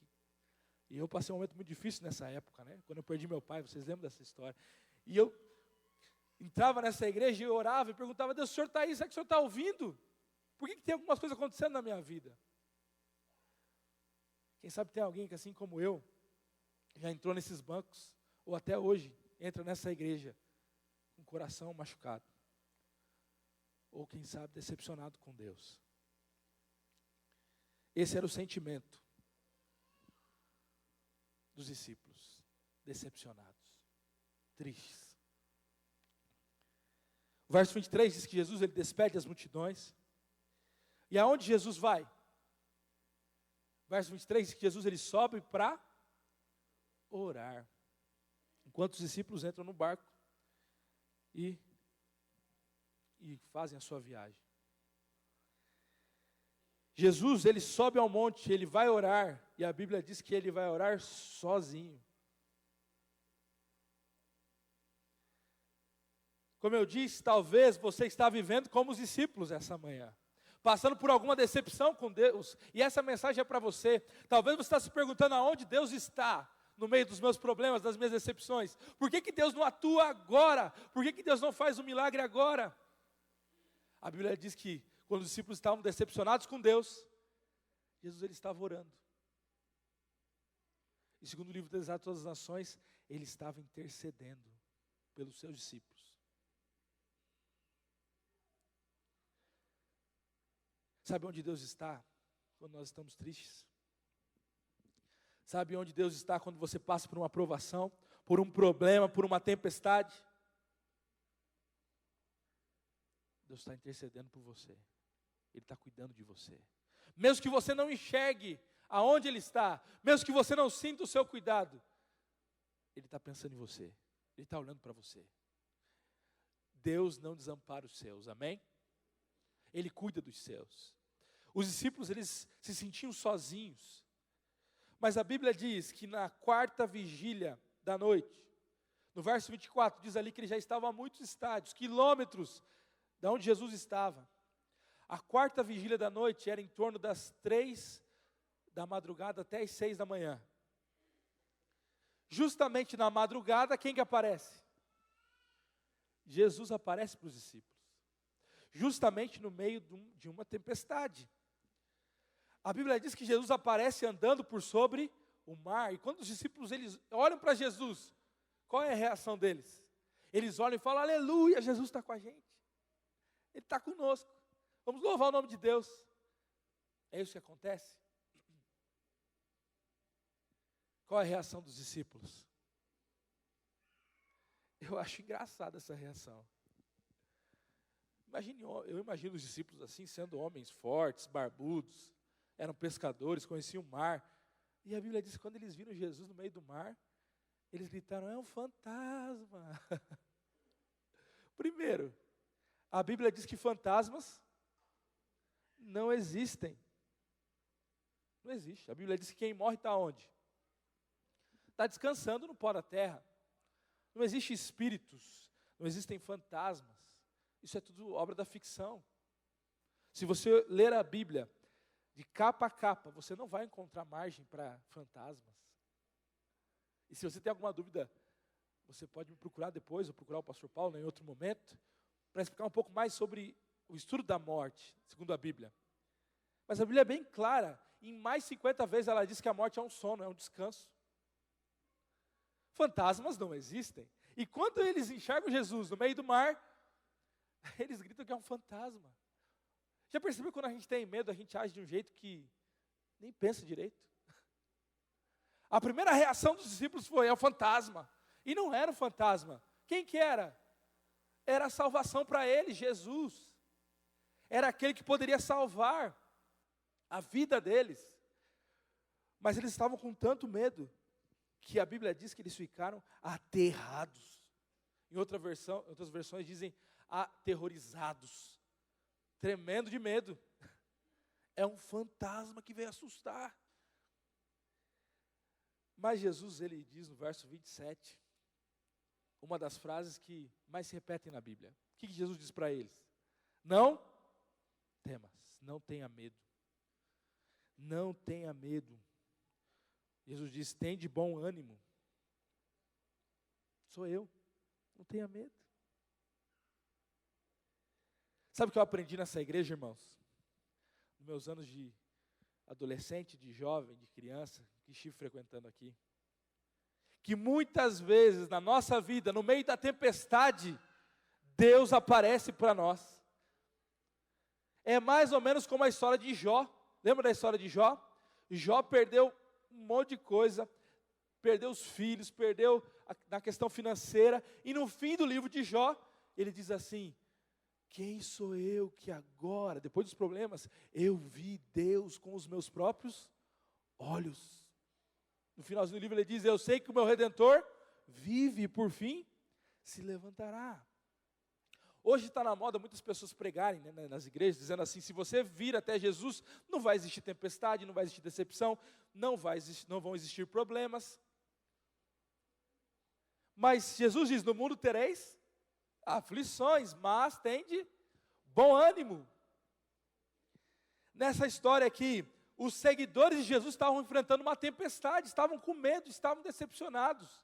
E eu passei um momento muito difícil nessa época, né? Quando eu perdi meu pai, vocês lembram dessa história? E eu entrava nessa igreja e eu orava e perguntava, Deus, o Senhor está aí, será que o Senhor está ouvindo? Por que tem algumas coisas acontecendo na minha vida? Quem sabe tem alguém que, assim como eu, já entrou nesses bancos, ou até hoje, entra nessa igreja com o coração machucado. Ou quem sabe, decepcionado com Deus. Esse era o sentimento dos discípulos, decepcionados, tristes. O verso 23 diz que Jesus ele despede as multidões. E aonde Jesus vai? O verso 23 diz que Jesus ele sobe para orar. Enquanto os discípulos entram no barco e fazem a sua viagem. Jesus, ele sobe ao monte, ele vai orar, e a Bíblia diz que ele vai orar sozinho. Como eu disse, talvez você está vivendo como os discípulos essa manhã, passando por alguma decepção com Deus, e essa mensagem é para você. Talvez você está se perguntando aonde Deus está no meio dos meus problemas, das minhas decepções. Por que Deus não atua agora? Por que Deus não faz um milagre agora? A Bíblia diz que quando os discípulos estavam decepcionados com Deus, Jesus ele estava orando. E segundo o livro dos Atos das Nações, ele estava intercedendo pelos seus discípulos. Sabe onde Deus está quando nós estamos tristes? Sabe onde Deus está quando você passa por uma provação, por um problema, por uma tempestade? Deus está intercedendo por você. Ele está cuidando de você. Mesmo que você não enxergue aonde Ele está, mesmo que você não sinta o seu cuidado, Ele está pensando em você. Ele está olhando para você. Deus não desampara os seus, amém? Ele cuida dos seus. Os discípulos, eles se sentiam sozinhos. Mas a Bíblia diz que na quarta vigília da noite, no verso 24, diz ali que eles já estavam a muitos estádios, quilômetros de onde Jesus estava. A quarta vigília da noite era em torno das 3 da madrugada até as 6 da manhã. Justamente na madrugada, quem que aparece? Jesus aparece para os discípulos. Justamente no meio de uma tempestade. A Bíblia diz que Jesus aparece andando por sobre o mar. E quando os discípulos eles olham para Jesus, qual é a reação deles? Eles olham e falam, aleluia, Jesus está com a gente. Ele está conosco. Vamos louvar o nome de Deus. É isso que acontece? Qual é a reação dos discípulos? Eu acho engraçada essa reação. Eu imagino os discípulos assim, sendo homens fortes, barbudos, eram pescadores, conheciam o mar. E a Bíblia diz que quando eles viram Jesus no meio do mar, eles gritaram, é um fantasma. Primeiro, a Bíblia diz que fantasmas não existem. Não existe. A Bíblia diz que quem morre está onde? Está descansando no pó da terra. Não existe espíritos, não existem fantasmas. Isso é tudo obra da ficção. Se você ler a Bíblia de capa a capa, você não vai encontrar margem para fantasmas. E se você tem alguma dúvida, você pode me procurar depois, ou procurar o pastor Paulo em outro momento, para explicar um pouco mais sobre o estudo da morte, segundo a Bíblia. Mas a Bíblia é bem clara, em mais 50 vezes ela diz que a morte é um sono, é um descanso. fantasmas não existem. E quando eles enxergam Jesus no meio do mar, eles gritam que é um fantasma. Já percebeu quando a gente tem medo, a gente age de um jeito que nem pensa direito? A primeira reação dos discípulos foi: é o fantasma. E não era um fantasma. Quem que era? Era a salvação para eles, Jesus. Era aquele que poderia salvar a vida deles. Mas eles estavam com tanto medo que a Bíblia diz que eles ficaram aterrados. Em outras versões dizem aterrorizados, tremendo de medo. É um fantasma que veio assustar. Mas Jesus, ele diz no verso 27, uma das frases que mais se repetem na Bíblia. O que Jesus diz para eles? Não temas, não tenha medo. Não tenha medo. Jesus diz: tem de bom ânimo. Sou eu, não tenha medo. Sabe o que eu aprendi nessa igreja, irmãos? Nos meus anos de adolescente, de jovem, de criança, que estive frequentando aqui. Que muitas vezes na nossa vida, no meio da tempestade, Deus aparece para nós. É mais ou menos como a história de Jó. Lembra da história de Jó? Jó perdeu um monte de coisa, perdeu os filhos, perdeu na questão financeira, e no fim do livro de Jó, ele diz assim: quem sou eu que agora, depois dos problemas, eu vi Deus com os meus próprios olhos. No finalzinho do livro ele diz: eu sei que o meu Redentor vive e por fim se levantará. Hoje está na moda muitas pessoas pregarem, né, nas igrejas, dizendo assim: se você vir até Jesus, não vai existir tempestade, não vai existir decepção, não vão existir problemas. Mas Jesus diz: no mundo tereis aflições, mas tende bom ânimo. Nessa história aqui, os seguidores de Jesus estavam enfrentando uma tempestade, estavam com medo, estavam decepcionados.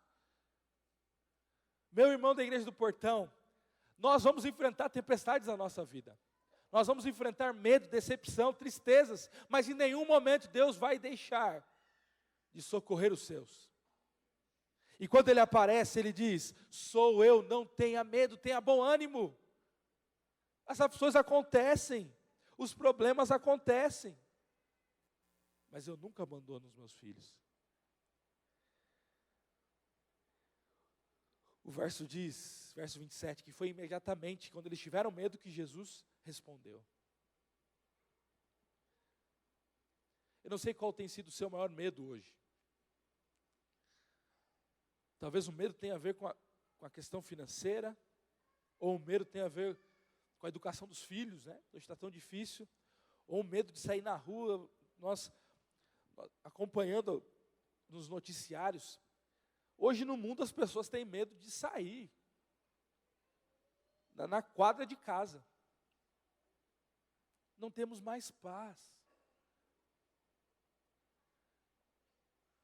Meu irmão da igreja do Portão, nós vamos enfrentar tempestades na nossa vida. Nós vamos enfrentar medo, decepção, tristezas, mas em nenhum momento Deus vai deixar de socorrer os seus. E quando Ele aparece, Ele diz: sou eu, não tenha medo, tenha bom ânimo. As aflições acontecem, os problemas acontecem, mas eu nunca abandono os meus filhos. O verso diz, verso 27, que foi imediatamente quando eles tiveram medo que Jesus respondeu. Eu não sei qual tem sido o seu maior medo hoje. Talvez o medo tenha a ver com a questão financeira, ou o medo tenha a ver com a educação dos filhos, né? Hoje está tão difícil. Ou o medo de sair na rua, nós acompanhando nos noticiários. Hoje no mundo as pessoas têm medo de sair na quadra de casa. Não temos mais paz.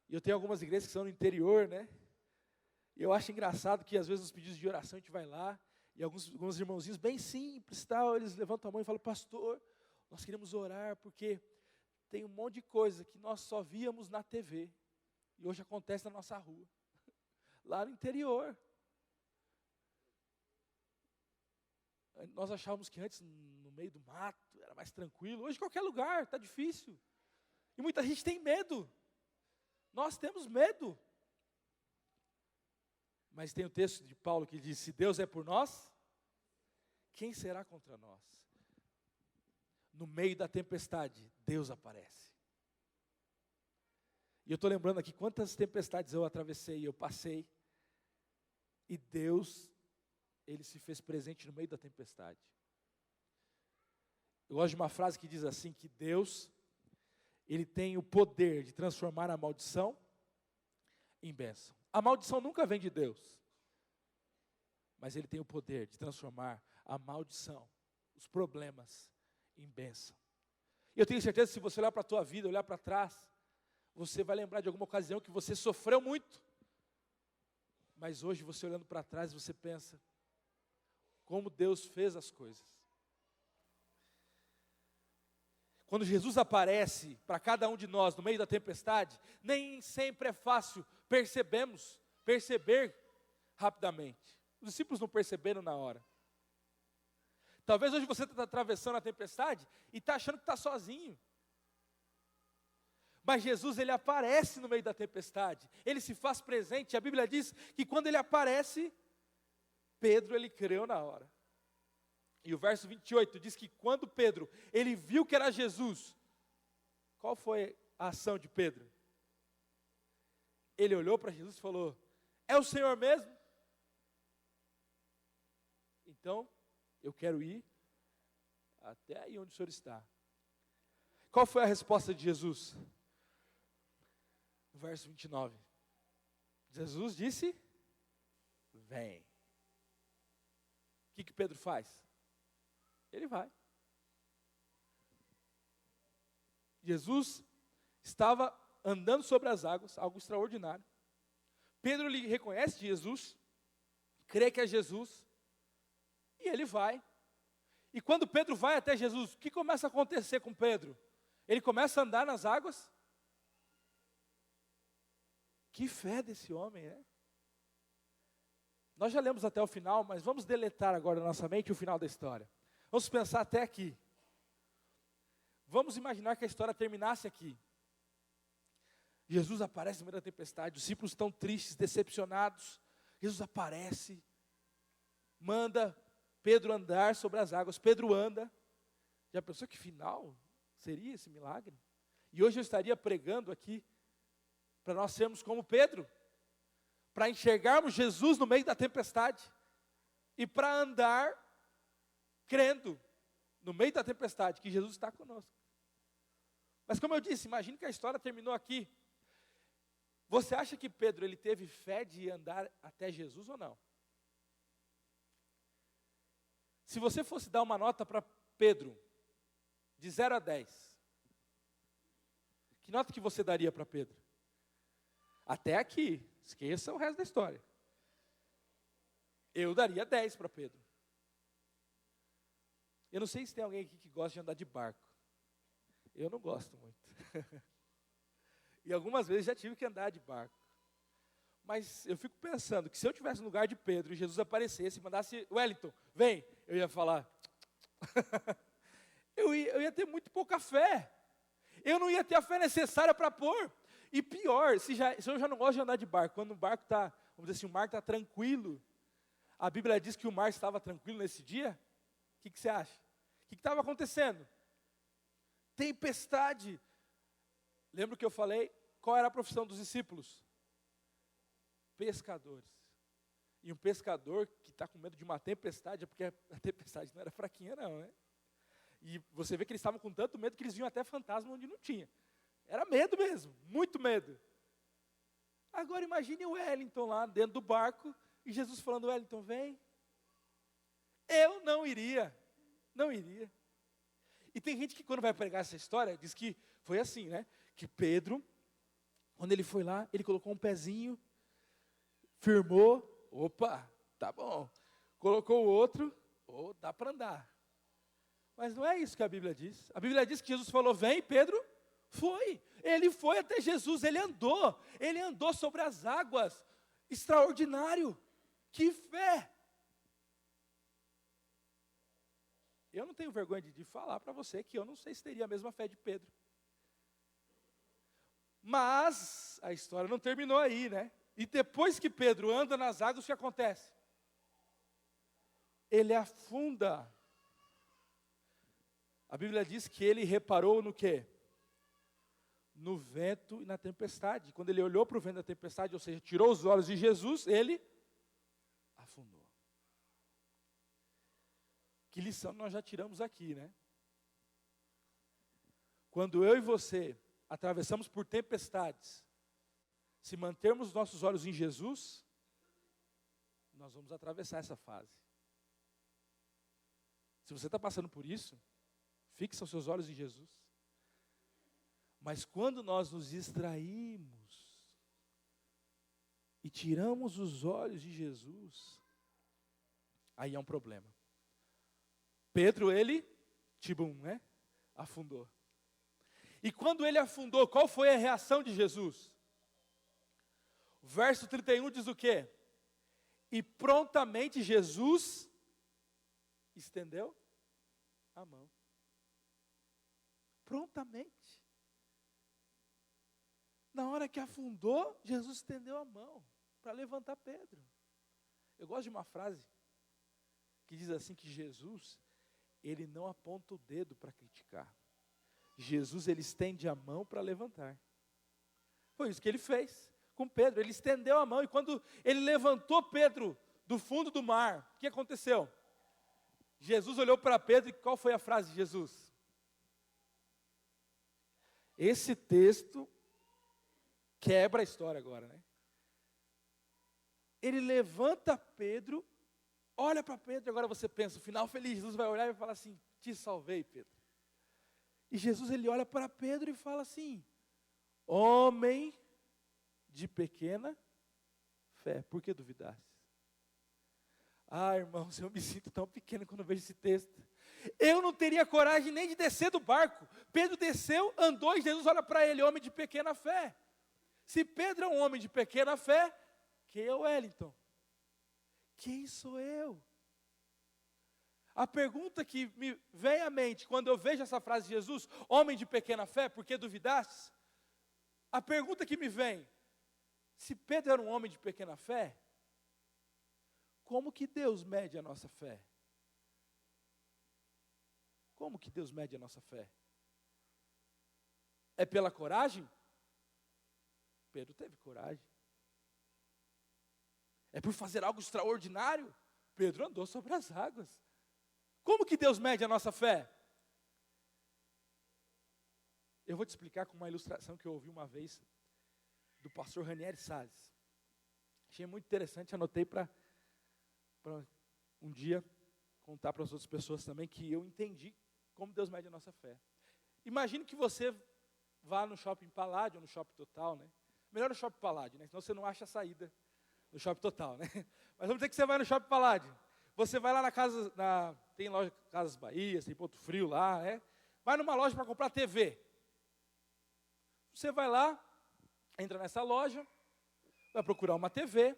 E eu tenho algumas igrejas que são no interior, né? E eu acho engraçado que às vezes nos pedidos de oração a gente vai lá, e alguns irmãozinhos bem simples, tal, eles levantam a mão e falam: pastor, nós queremos orar porque tem um monte de coisa que nós só víamos na TV, e hoje acontece na nossa rua, lá no interior. Nós achávamos que antes, no meio do mato, era mais tranquilo. Hoje, qualquer lugar, está difícil. E muita gente tem medo. Nós temos medo. Mas tem o texto de Paulo que diz: se Deus é por nós, quem será contra nós? No meio da tempestade, Deus aparece. E eu estou lembrando aqui quantas tempestades eu atravessei, eu passei. E Deus, Ele se fez presente no meio da tempestade. Eu gosto de uma frase que diz assim, que Deus, Ele tem o poder de transformar a maldição em bênção. A maldição nunca vem de Deus, mas Ele tem o poder de transformar a maldição, os problemas, em bênção. E eu tenho certeza que se você olhar para a tua vida, olhar para trás, você vai lembrar de alguma ocasião que você sofreu muito. Mas hoje você olhando para trás, você pensa como Deus fez as coisas. Quando Jesus aparece para cada um de nós no meio da tempestade, nem sempre é fácil, percebemos, perceber rapidamente. Os discípulos não perceberam na hora. Talvez hoje você está atravessando a tempestade e está achando que está sozinho. Mas Jesus, ele aparece no meio da tempestade. Ele se faz presente. A Bíblia diz que quando ele aparece, Pedro, ele creu na hora. E o verso 28 diz que quando Pedro, ele viu que era Jesus, qual foi a ação de Pedro? Ele olhou para Jesus e falou: é o Senhor mesmo? Então, eu quero ir até aí onde o Senhor está. Qual foi a resposta de Jesus? No verso 29. Jesus disse: vem. O que Pedro faz? Ele vai. Jesus estava andando sobre as águas, algo extraordinário. Pedro lhe reconhece Jesus, crê que é Jesus, e ele vai. E quando Pedro vai até Jesus, o que começa a acontecer com Pedro? Ele começa a andar nas águas. Que fé desse homem, né? Nós já lemos até o final, mas vamos deletar agora na nossa mente o final da história. Vamos pensar até aqui. Vamos imaginar que a história terminasse aqui. Jesus aparece no meio da tempestade, os discípulos estão tristes, decepcionados. Jesus aparece, manda Pedro andar sobre as águas. Pedro anda. Já pensou que final seria esse milagre? E hoje eu estaria pregando aqui para nós sermos como Pedro, para enxergarmos Jesus no meio da tempestade e para andar crendo no meio da tempestade que Jesus está conosco. Mas como eu disse, imagine que a história terminou aqui. Você acha que Pedro ele teve fé de andar até Jesus ou não? Se você fosse dar uma nota para Pedro, de 0 a 10, que nota que você daria para Pedro? Até aqui, esqueça o resto da história. Eu daria 10 para Pedro. Eu não sei se tem alguém aqui que gosta de andar de barco. Eu não gosto muito. E algumas vezes já tive que andar de barco. Mas eu fico pensando que se eu estivesse no lugar de Pedro e Jesus aparecesse e mandasse: Wellington, vem, eu ia falar. eu ia ter muito pouca fé. Eu não ia ter a fé necessária para pôr. E pior, se eu já não gosto de andar de barco, quando o barco está, vamos dizer assim, o mar está tranquilo, a Bíblia diz que o mar estava tranquilo nesse dia, o que você acha? O que estava acontecendo? Tempestade. Lembra que eu falei? Qual era a profissão dos discípulos? Pescadores. E um pescador que está com medo de uma tempestade, é porque a tempestade não era fraquinha não, né? E você vê que eles estavam com tanto medo que eles viam até fantasma onde não tinha. Era medo mesmo, muito medo. Agora imagine o Wellington lá dentro do barco, e Jesus falando: Wellington, vem. Eu não iria. E tem gente que quando vai pregar essa história, diz que foi assim, né? Que Pedro, quando ele foi lá, ele colocou um pezinho, firmou, opa, tá bom. Colocou o outro, dá para andar. Mas não é isso que a Bíblia diz. A Bíblia diz que Jesus falou: vem, Pedro, foi. Ele foi até Jesus, ele andou sobre as águas. Extraordinário. Que fé. Eu não tenho vergonha de falar para você que eu não sei se teria a mesma fé de Pedro. Mas a história não terminou aí, né? E depois que Pedro anda nas águas, o que acontece? Ele afunda. A Bíblia diz que ele reparou no quê? No vento e na tempestade. Quando ele olhou para o vento da tempestade, ou seja, tirou os olhos de Jesus, ele afundou. Que lição nós já tiramos aqui, né? Quando eu e você atravessamos por tempestades, se mantermos nossos olhos em Jesus, nós vamos atravessar essa fase. Se você está passando por isso, fixa os seus olhos em Jesus. Mas quando nós nos distraímos e tiramos os olhos de Jesus, aí é um problema. Pedro, ele, né? Afundou. E quando ele afundou, qual foi a reação de Jesus? Verso 31 diz o quê? E prontamente Jesus estendeu a mão. Prontamente. Na hora que afundou, Jesus estendeu a mão para levantar Pedro. Eu gosto de uma frase que diz assim que Jesus, ele não aponta o dedo para criticar. Jesus, ele estende a mão para levantar. Foi isso que ele fez com Pedro. Ele estendeu a mão e quando ele levantou Pedro do fundo do mar, o que aconteceu? Jesus olhou para Pedro e qual foi a frase de Jesus? Esse texto quebra a história agora, né? Ele levanta Pedro, olha para Pedro, agora você pensa, o final feliz, Jesus vai olhar e vai falar assim, te salvei, Pedro. E Jesus, ele olha para Pedro e fala assim, homem de pequena fé, por que duvidaste? Ah, irmãos, eu me sinto tão pequeno quando vejo esse texto. Eu não teria coragem nem de descer do barco. Pedro desceu, andou e Jesus olha para ele, homem de pequena fé. Se Pedro é um homem de pequena fé, quem é o Wellington? Quem sou eu? A pergunta que me vem à mente quando eu vejo essa frase de Jesus, homem de pequena fé, por que duvidaste? A pergunta que me vem, se Pedro era um homem de pequena fé, como que Deus mede a nossa fé? Como que Deus mede a nossa fé? É pela coragem? Pedro teve coragem. É por fazer algo extraordinário? Pedro andou sobre as águas. Como que Deus mede a nossa fé? Eu vou te explicar com uma ilustração que eu ouvi uma vez do pastor Ranieri Salles. Achei muito interessante, anotei para um dia contar para as outras pessoas também que eu entendi como Deus mede a nossa fé. Imagine que você vá no Shopping Paládio ou no Shopping Total, né? Melhor no Shopping Paládio, né? Senão você não acha a saída no Shopping Total, né? Mas vamos dizer que você vai no Shopping Paládio. Você vai lá na casa, tem loja Casas Bahia, tem Ponto Frio lá, né? Vai numa loja para comprar TV. Você vai lá, entra nessa loja, vai procurar uma TV,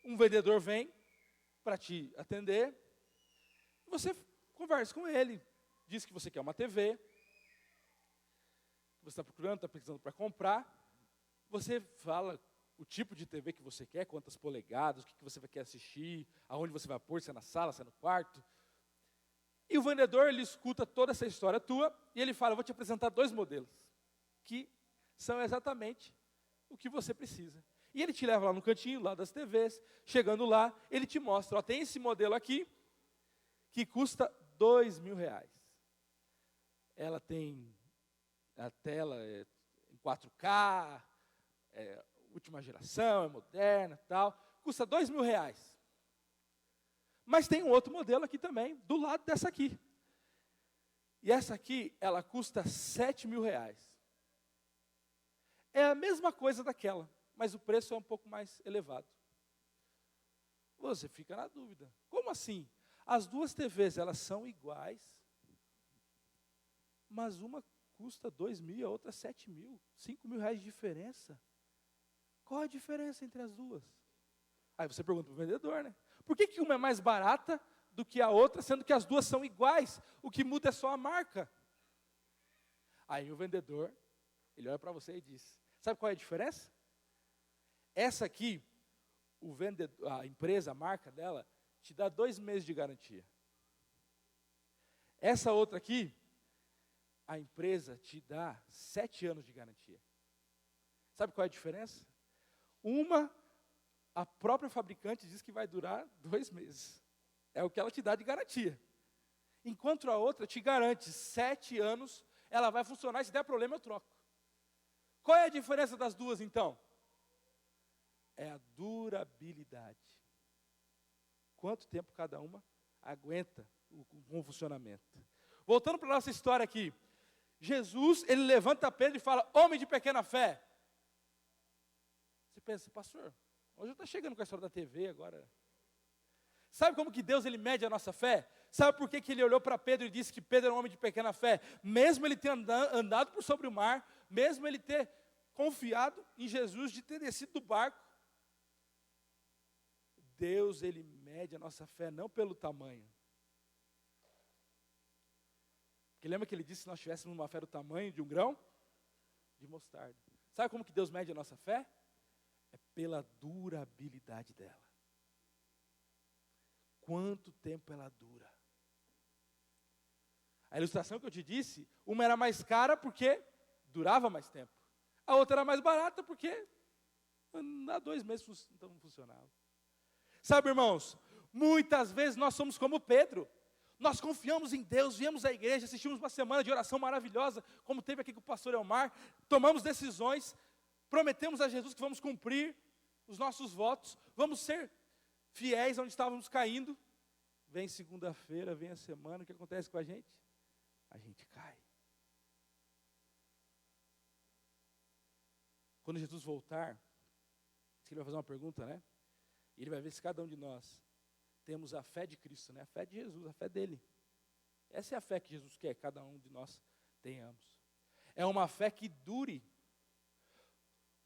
um vendedor vem para te atender, você conversa com ele, diz que você quer uma TV, você está procurando, está precisando para comprar, você fala o tipo de TV que você quer, quantas polegadas, o que você quer assistir, aonde você vai pôr, se é na sala, se é no quarto. E o vendedor, ele escuta toda essa história tua, e ele fala, eu vou te apresentar 2 modelos, que são exatamente o que você precisa. E ele te leva lá no cantinho, lá das TVs, chegando lá, ele te mostra, ó, tem esse modelo aqui, que custa R$2.000. Ela tem a tela em 4K, última geração, é moderna e tal, custa R$2.000. Mas tem um outro modelo aqui também, do lado dessa aqui. E essa aqui, ela custa R$7.000. É a mesma coisa daquela, mas o preço é um pouco mais elevado. Você fica na dúvida. Como assim? As 2 TVs, elas são iguais, mas uma custa R$2.000 e a outra R$7.000. R$5.000 de diferença. Qual a diferença entre as duas? Aí você pergunta para o vendedor, né? Por que uma é mais barata do que a outra, sendo que as duas são iguais? O que muda é só a marca. Aí o vendedor, ele olha para você e diz, sabe qual é a diferença? Essa aqui, a empresa, a marca dela, te dá 2 meses de garantia. Essa outra aqui, a empresa te dá 7 anos de garantia. Sabe qual é a diferença? Uma, a própria fabricante diz que vai durar 2 meses. É o que ela te dá de garantia. Enquanto a outra te garante 7 anos, ela vai funcionar e se der problema eu troco. Qual é a diferença das duas então? É a durabilidade. Quanto tempo cada uma aguenta o funcionamento. Voltando para a nossa história aqui. Jesus, ele levanta Pedro e fala, homem de pequena fé. Você pensa, pastor, hoje eu estou chegando com a história da TV agora. Sabe como que Deus ele mede a nossa fé? Sabe por que ele olhou para Pedro e disse que Pedro era um homem de pequena fé? Mesmo ele ter andado por sobre o mar, mesmo ele ter confiado em Jesus, de ter descido do barco, Deus, Ele mede a nossa fé não pelo tamanho. Porque lembra que Ele disse que se nós tivéssemos uma fé do tamanho de um grão de mostarda. Sabe como que Deus mede a nossa fé? É pela durabilidade dela. Quanto tempo ela dura? A ilustração que eu te disse, uma era mais cara porque durava mais tempo. A outra era mais barata porque há 2 meses não funcionava. Sabe, irmãos, muitas vezes nós somos como Pedro. Nós confiamos em Deus, viemos à igreja, assistimos uma semana de oração maravilhosa, como teve aqui com o pastor Elmar, tomamos decisões, prometemos a Jesus que vamos cumprir os nossos votos, vamos ser fiéis onde estávamos caindo. Vem segunda-feira, vem a semana, o que acontece com a gente? A gente cai. Quando Jesus voltar, ele vai fazer uma pergunta, né? E ele vai ver se cada um de nós temos a fé de Cristo, né? A fé de Jesus, a fé dele. Essa é a fé que Jesus quer que cada um de nós tenhamos. É uma fé que dure.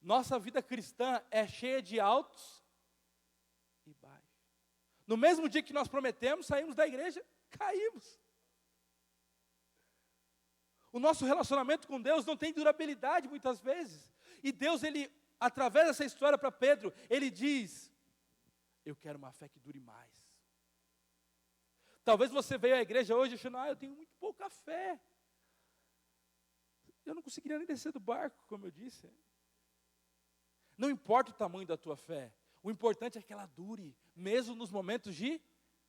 Nossa vida cristã é cheia de altos e baixos. No mesmo dia que nós prometemos, saímos da igreja, caímos. O nosso relacionamento com Deus não tem durabilidade muitas vezes. E Deus, Ele, através dessa história para Pedro, Ele diz, eu quero uma fé que dure mais. Talvez você veio à igreja hoje achando, eu tenho muito pouca fé. Eu não conseguiria nem descer do barco, como eu disse. Não importa o tamanho da tua fé, o importante é que ela dure, mesmo nos momentos de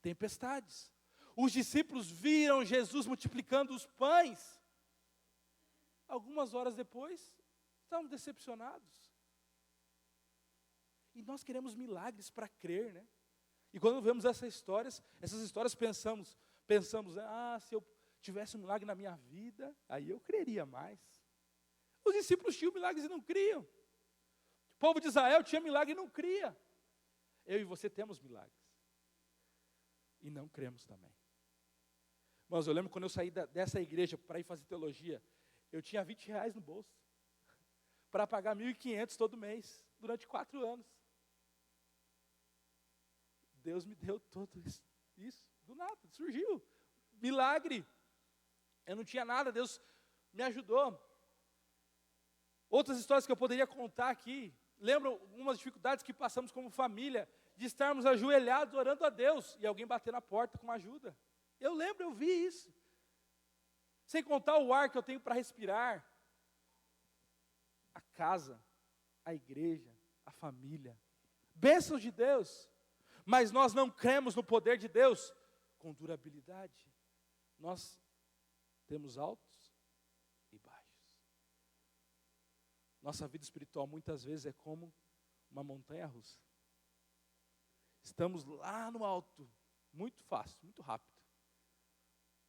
tempestades. Os discípulos viram Jesus multiplicando os pães. Algumas horas depois, estavam decepcionados. E nós queremos milagres para crer, né? E quando vemos essas histórias pensamos, se eu tivesse um milagre na minha vida, aí eu creria mais. Os discípulos tinham milagres e não criam. O povo de Israel tinha milagre e não cria. Eu e você temos milagres. E não cremos também. Mas eu lembro quando eu saí dessa igreja para ir fazer teologia, eu tinha R$20 no bolso. Para pagar 1.500 todo mês, durante 4 anos. Deus me deu tudo isso, do nada, surgiu. Milagre. Eu não tinha nada, Deus me ajudou. Outras histórias que eu poderia contar aqui. Lembram algumas dificuldades que passamos como família, de estarmos ajoelhados orando a Deus, e alguém bater na porta com ajuda. Eu lembro, eu vi isso. Sem contar o ar que eu tenho para respirar. A casa, a igreja, a família. Bênçãos de Deus. Mas nós não cremos no poder de Deus com durabilidade. Nós temos altos e baixos. Nossa vida espiritual muitas vezes é como uma montanha russa. Estamos lá no alto, muito fácil, muito rápido.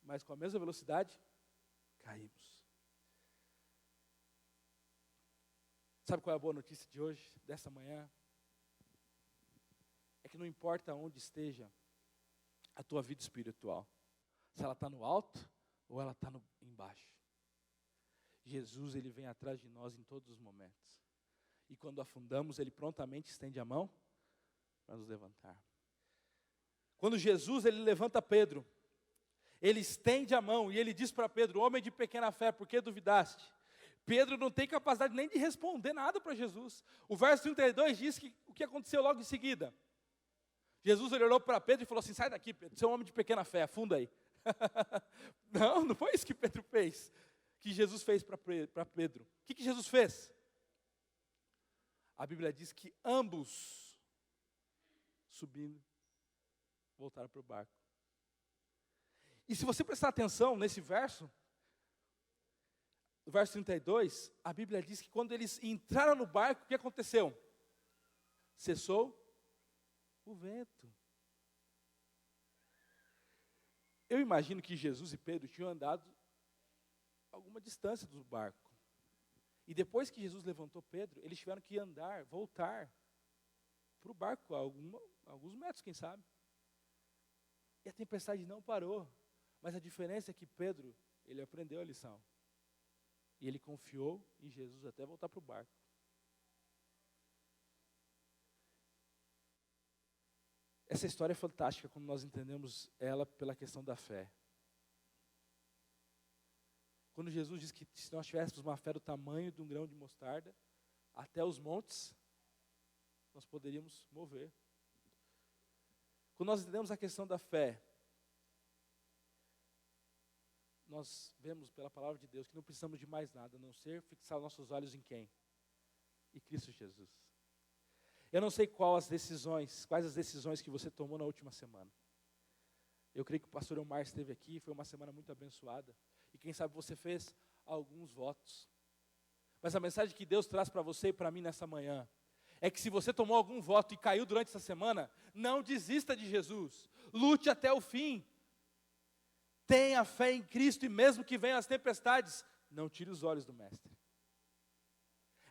Mas com a mesma velocidade, caímos. Sabe qual é a boa notícia de hoje, dessa manhã? É que não importa onde esteja a tua vida espiritual, se ela está no alto ou ela está embaixo. Jesus, Ele vem atrás de nós em todos os momentos. E quando afundamos, Ele prontamente estende a mão para nos levantar. Quando Jesus, Ele levanta Pedro, Ele estende a mão e Ele diz para Pedro, homem de pequena fé, por que duvidaste? Pedro não tem capacidade nem de responder nada para Jesus. O verso 32 diz que o que aconteceu logo em seguida. Jesus olhou para Pedro e falou assim, sai daqui, Pedro, você é um homem de pequena fé, afunda aí. Não foi isso que Pedro fez, que Jesus fez para Pedro. O que Jesus fez? A Bíblia diz que ambos, subindo, voltaram para o barco. E se você prestar atenção nesse verso, no verso 32, a Bíblia diz que quando eles entraram no barco, o que aconteceu? Cessou o vento. Eu imagino que Jesus e Pedro tinham andado alguma distância do barco. E depois que Jesus levantou Pedro, eles tiveram que voltar para o barco, alguns metros, quem sabe. E a tempestade não parou. Mas a diferença é que Pedro, ele aprendeu a lição. E ele confiou em Jesus até voltar para o barco. Essa história é fantástica quando nós entendemos ela pela questão da fé. Quando Jesus diz que se nós tivéssemos uma fé do tamanho de um grão de mostarda, até os montes, nós poderíamos mover. Quando nós entendemos a questão da fé, nós vemos pela palavra de Deus que não precisamos de mais nada, a não ser fixar nossos olhos em quem? Em Cristo Jesus. Eu não sei quais as decisões que você tomou na última semana. Eu creio que o pastor Elmar esteve aqui, foi uma semana muito abençoada. E quem sabe você fez alguns votos. Mas a mensagem que Deus traz para você e para mim nessa manhã é que se você tomou algum voto e caiu durante essa semana, não desista de Jesus. Lute até o fim. Tenha fé em Cristo e mesmo que venham as tempestades, não tire os olhos do Mestre.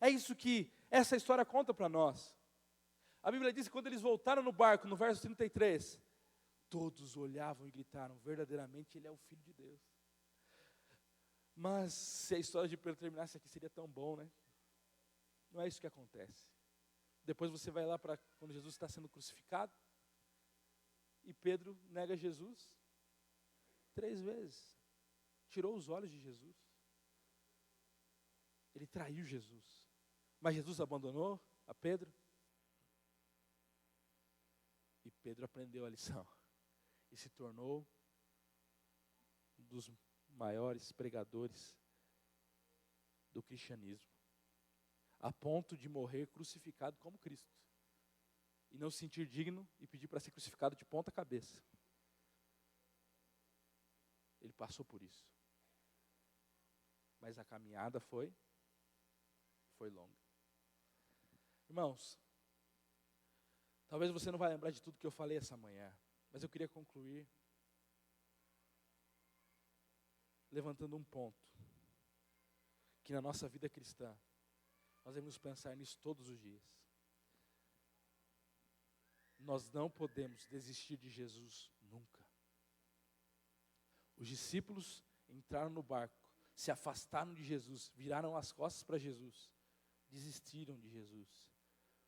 É isso que essa história conta para nós. A Bíblia diz que quando eles voltaram no barco, no verso 33, todos olhavam e gritaram, verdadeiramente Ele é o Filho de Deus. Mas se a história de Pedro terminasse aqui, seria tão bom, né? Não é isso que acontece. Depois você vai lá para quando Jesus está sendo crucificado, e Pedro nega Jesus 3 vezes. Tirou os olhos de Jesus. Ele traiu Jesus. Mas Jesus abandonou a Pedro. E Pedro aprendeu a lição. E se tornou um dos maiores pregadores do cristianismo. A ponto de morrer crucificado como Cristo. E não se sentir digno e pedir para ser crucificado de ponta cabeça. Ele passou por isso. Mas a caminhada foi longa. Irmãos, talvez você não vai lembrar de tudo que eu falei essa manhã, mas eu queria concluir levantando um ponto, que na nossa vida cristã, nós devemos pensar nisso todos os dias. Nós não podemos desistir de Jesus nunca. Os discípulos entraram no barco, se afastaram de Jesus, viraram as costas para Jesus, desistiram de Jesus.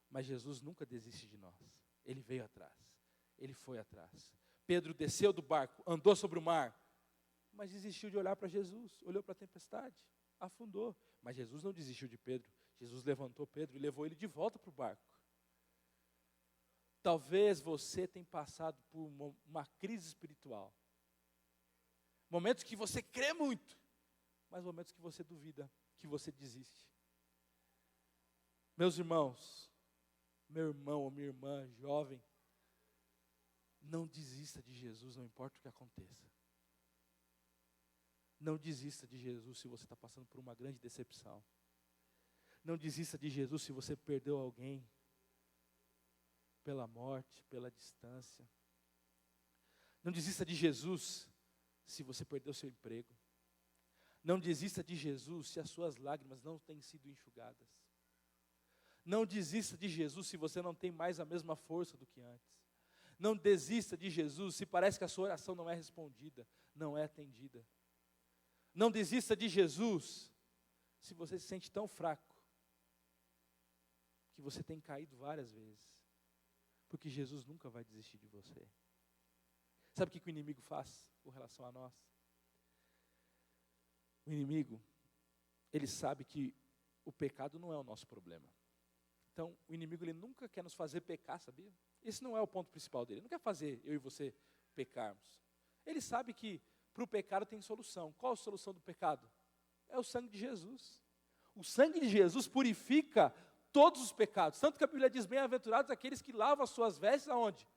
Mas Jesus nunca desiste de nós. Ele veio atrás, ele foi atrás. Pedro desceu do barco, andou sobre o mar, mas desistiu de olhar para Jesus, olhou para a tempestade, afundou. Mas Jesus não desistiu de Pedro. Jesus levantou Pedro e levou ele de volta para o barco. Talvez você tenha passado por uma crise espiritual. Momentos que você crê muito, mas momentos que você duvida, que você desiste. Meus irmãos, meu irmão ou minha irmã, jovem, não desista de Jesus, não importa o que aconteça. Não desista de Jesus se você está passando por uma grande decepção. Não desista de Jesus se você perdeu alguém pela morte, pela distância. Não desista de Jesus se você perdeu seu emprego. Não desista de Jesus se as suas lágrimas não têm sido enxugadas. Não desista de Jesus se você não tem mais a mesma força do que antes. Não desista de Jesus se parece que a sua oração não é respondida, não é atendida. Não desista de Jesus se você se sente tão fraco que você tem caído várias vezes. Porque Jesus nunca vai desistir de você. Sabe o que o inimigo faz com relação a nós? O inimigo, ele sabe que o pecado não é o nosso problema. Então, o inimigo ele nunca quer nos fazer pecar, sabia? Esse não é o ponto principal dele. Ele não quer fazer eu e você pecarmos. Ele sabe que para o pecado tem solução. Qual a solução do pecado? É o sangue de Jesus. O sangue de Jesus purifica todos os pecados. Tanto que a Bíblia diz, bem-aventurados aqueles que lavam as suas vestes aonde?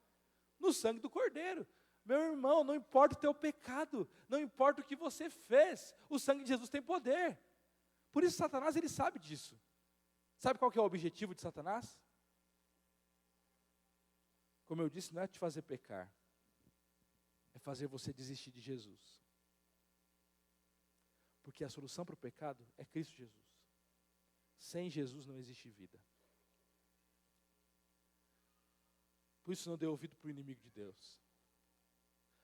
No sangue do Cordeiro. Meu irmão, não importa o teu pecado, não importa o que você fez, o sangue de Jesus tem poder. Por isso Satanás, ele sabe disso. Sabe qual que é o objetivo de Satanás? Como eu disse, não é te fazer pecar, é fazer você desistir de Jesus. Porque a solução para o pecado é Cristo Jesus. Sem Jesus não existe vida. Por isso não dê ouvido para o inimigo de Deus.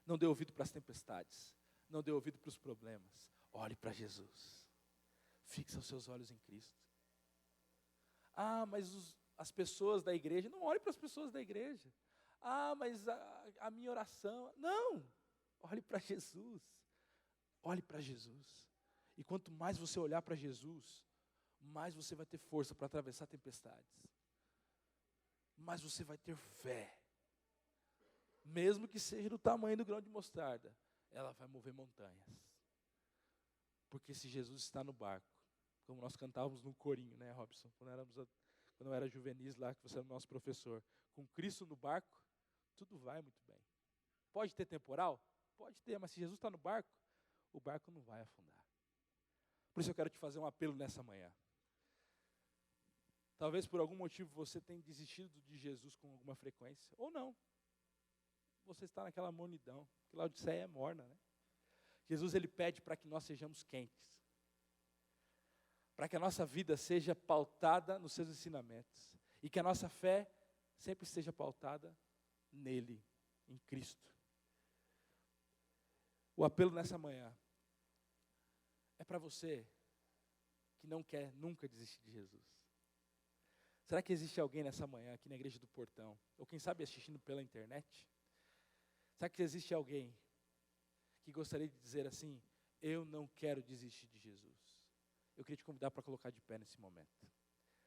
Não dê ouvido para as tempestades. Não dê ouvido para os problemas. Olhe para Jesus. Fixa os seus olhos em Cristo. Ah, mas as pessoas da igreja, não olhe para as pessoas da igreja. Mas a minha oração... Não! Olhe para Jesus. Olhe para Jesus. E quanto mais você olhar para Jesus, mais você vai ter força para atravessar tempestades. Mais você vai ter fé. Mesmo que seja do tamanho do grão de mostarda, ela vai mover montanhas. Porque se Jesus está no barco, como nós cantávamos no corinho, né, Robson? Quando eu era juvenis lá, que você era o nosso professor. Com Cristo no barco, tudo vai muito bem. Pode ter temporal? Pode ter, mas se Jesus está no barco, o barco não vai afundar. Por isso eu quero te fazer um apelo nessa manhã. Talvez por algum motivo você tenha desistido de Jesus com alguma frequência, ou não. Você está naquela mornidão, que Laodiceia é morna, né? Jesus, ele pede para que nós sejamos quentes. Para que a nossa vida seja pautada nos seus ensinamentos. E que a nossa fé sempre seja pautada nele, em Cristo. O apelo nessa manhã é para você que não quer nunca desistir de Jesus. Será que existe alguém nessa manhã aqui na Igreja do Portão, ou quem sabe assistindo pela internet? Será que existe alguém que gostaria de dizer assim, eu não quero desistir de Jesus? Eu queria te convidar para colocar de pé nesse momento.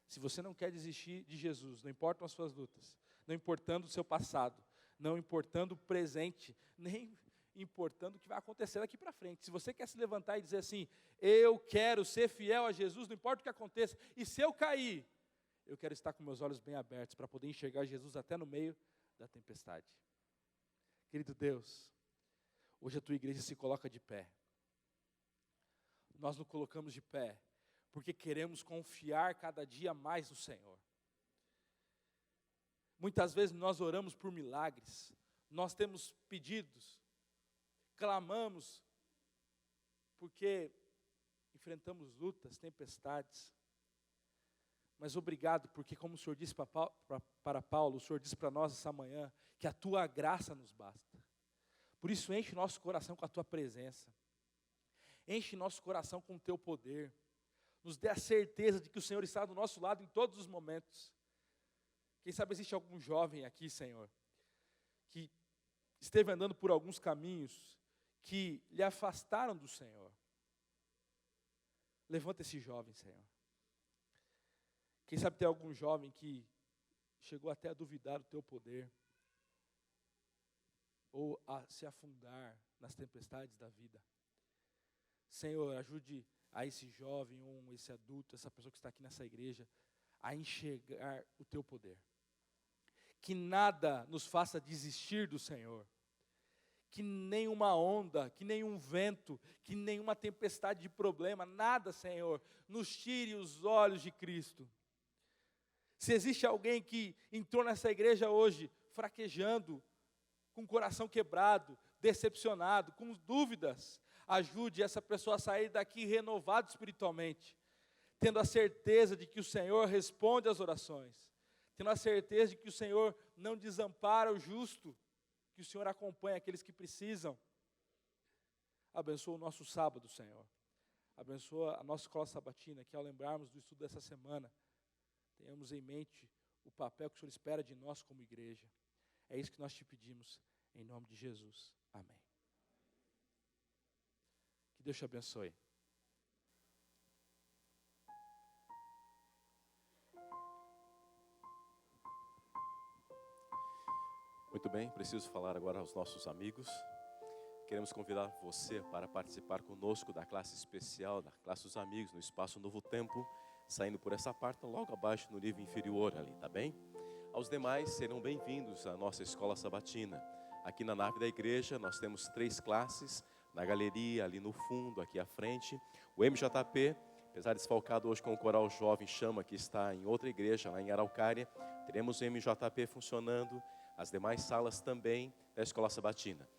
Se você não quer desistir de Jesus, não importam as suas lutas, não importando o seu passado, não importando o presente, nem importando o que vai acontecer daqui para frente. Se você quer se levantar e dizer assim, eu quero ser fiel a Jesus, não importa o que aconteça, e se eu cair, eu quero estar com meus olhos bem abertos para poder enxergar Jesus até no meio da tempestade. Querido Deus, hoje a tua igreja se coloca de pé. Nós nos colocamos de pé porque queremos confiar cada dia mais no Senhor. Muitas vezes nós oramos por milagres, nós temos pedidos, clamamos, porque enfrentamos lutas, tempestades. Mas obrigado, porque como o Senhor disse para Paulo, o Senhor disse para nós essa manhã, que a tua graça nos basta. Por isso enche nosso coração com a tua presença. Enche nosso coração com o teu poder. Nos dê a certeza de que o Senhor está do nosso lado em todos os momentos. Quem sabe existe algum jovem aqui, Senhor, que esteve andando por alguns caminhos que lhe afastaram do Senhor. Levanta esse jovem, Senhor. Quem sabe tem algum jovem que chegou até a duvidar do teu poder, ou a se afundar nas tempestades da vida. Senhor, ajude a esse jovem, ou esse adulto, essa pessoa que está aqui nessa igreja, a enxergar o teu poder. Que nada nos faça desistir do Senhor. Que nenhuma onda, que nenhum vento, que nenhuma tempestade de problema, nada, Senhor, nos tire os olhos de Cristo. Se existe alguém que entrou nessa igreja hoje fraquejando, com o coração quebrado, decepcionado, com dúvidas, ajude essa pessoa a sair daqui renovado espiritualmente, tendo a certeza de que o Senhor responde às orações, tendo a certeza de que o Senhor não desampara o justo, que o Senhor acompanha aqueles que precisam. Abençoa o nosso sábado, Senhor. Abençoa a nossa escola sabatina, que ao lembrarmos do estudo dessa semana, tenhamos em mente o papel que o Senhor espera de nós como igreja. É isso que nós te pedimos, em nome de Jesus. Amém. Que Deus te abençoe. Muito bem, preciso falar agora aos nossos amigos. Queremos convidar você para participar conosco da classe especial, da classe dos amigos, no Espaço Novo Tempo, saindo por essa parte, logo abaixo no nível inferior ali, tá bem? Aos demais serão bem-vindos à nossa escola sabatina. Aqui na nave da igreja nós temos 3 classes, na galeria, ali no fundo, aqui à frente. O MJP, apesar de desfalcado hoje com o Coral Jovem Chama, que está em outra igreja, lá em Araucária, teremos o MJP funcionando, as demais salas também da escola sabatina.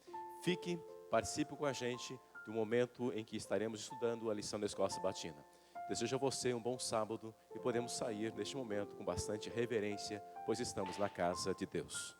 Fique, participe com a gente do momento em que estaremos estudando a lição da escola sabatina. Desejo a você um bom sábado e podemos sair neste momento com bastante reverência, pois estamos na casa de Deus.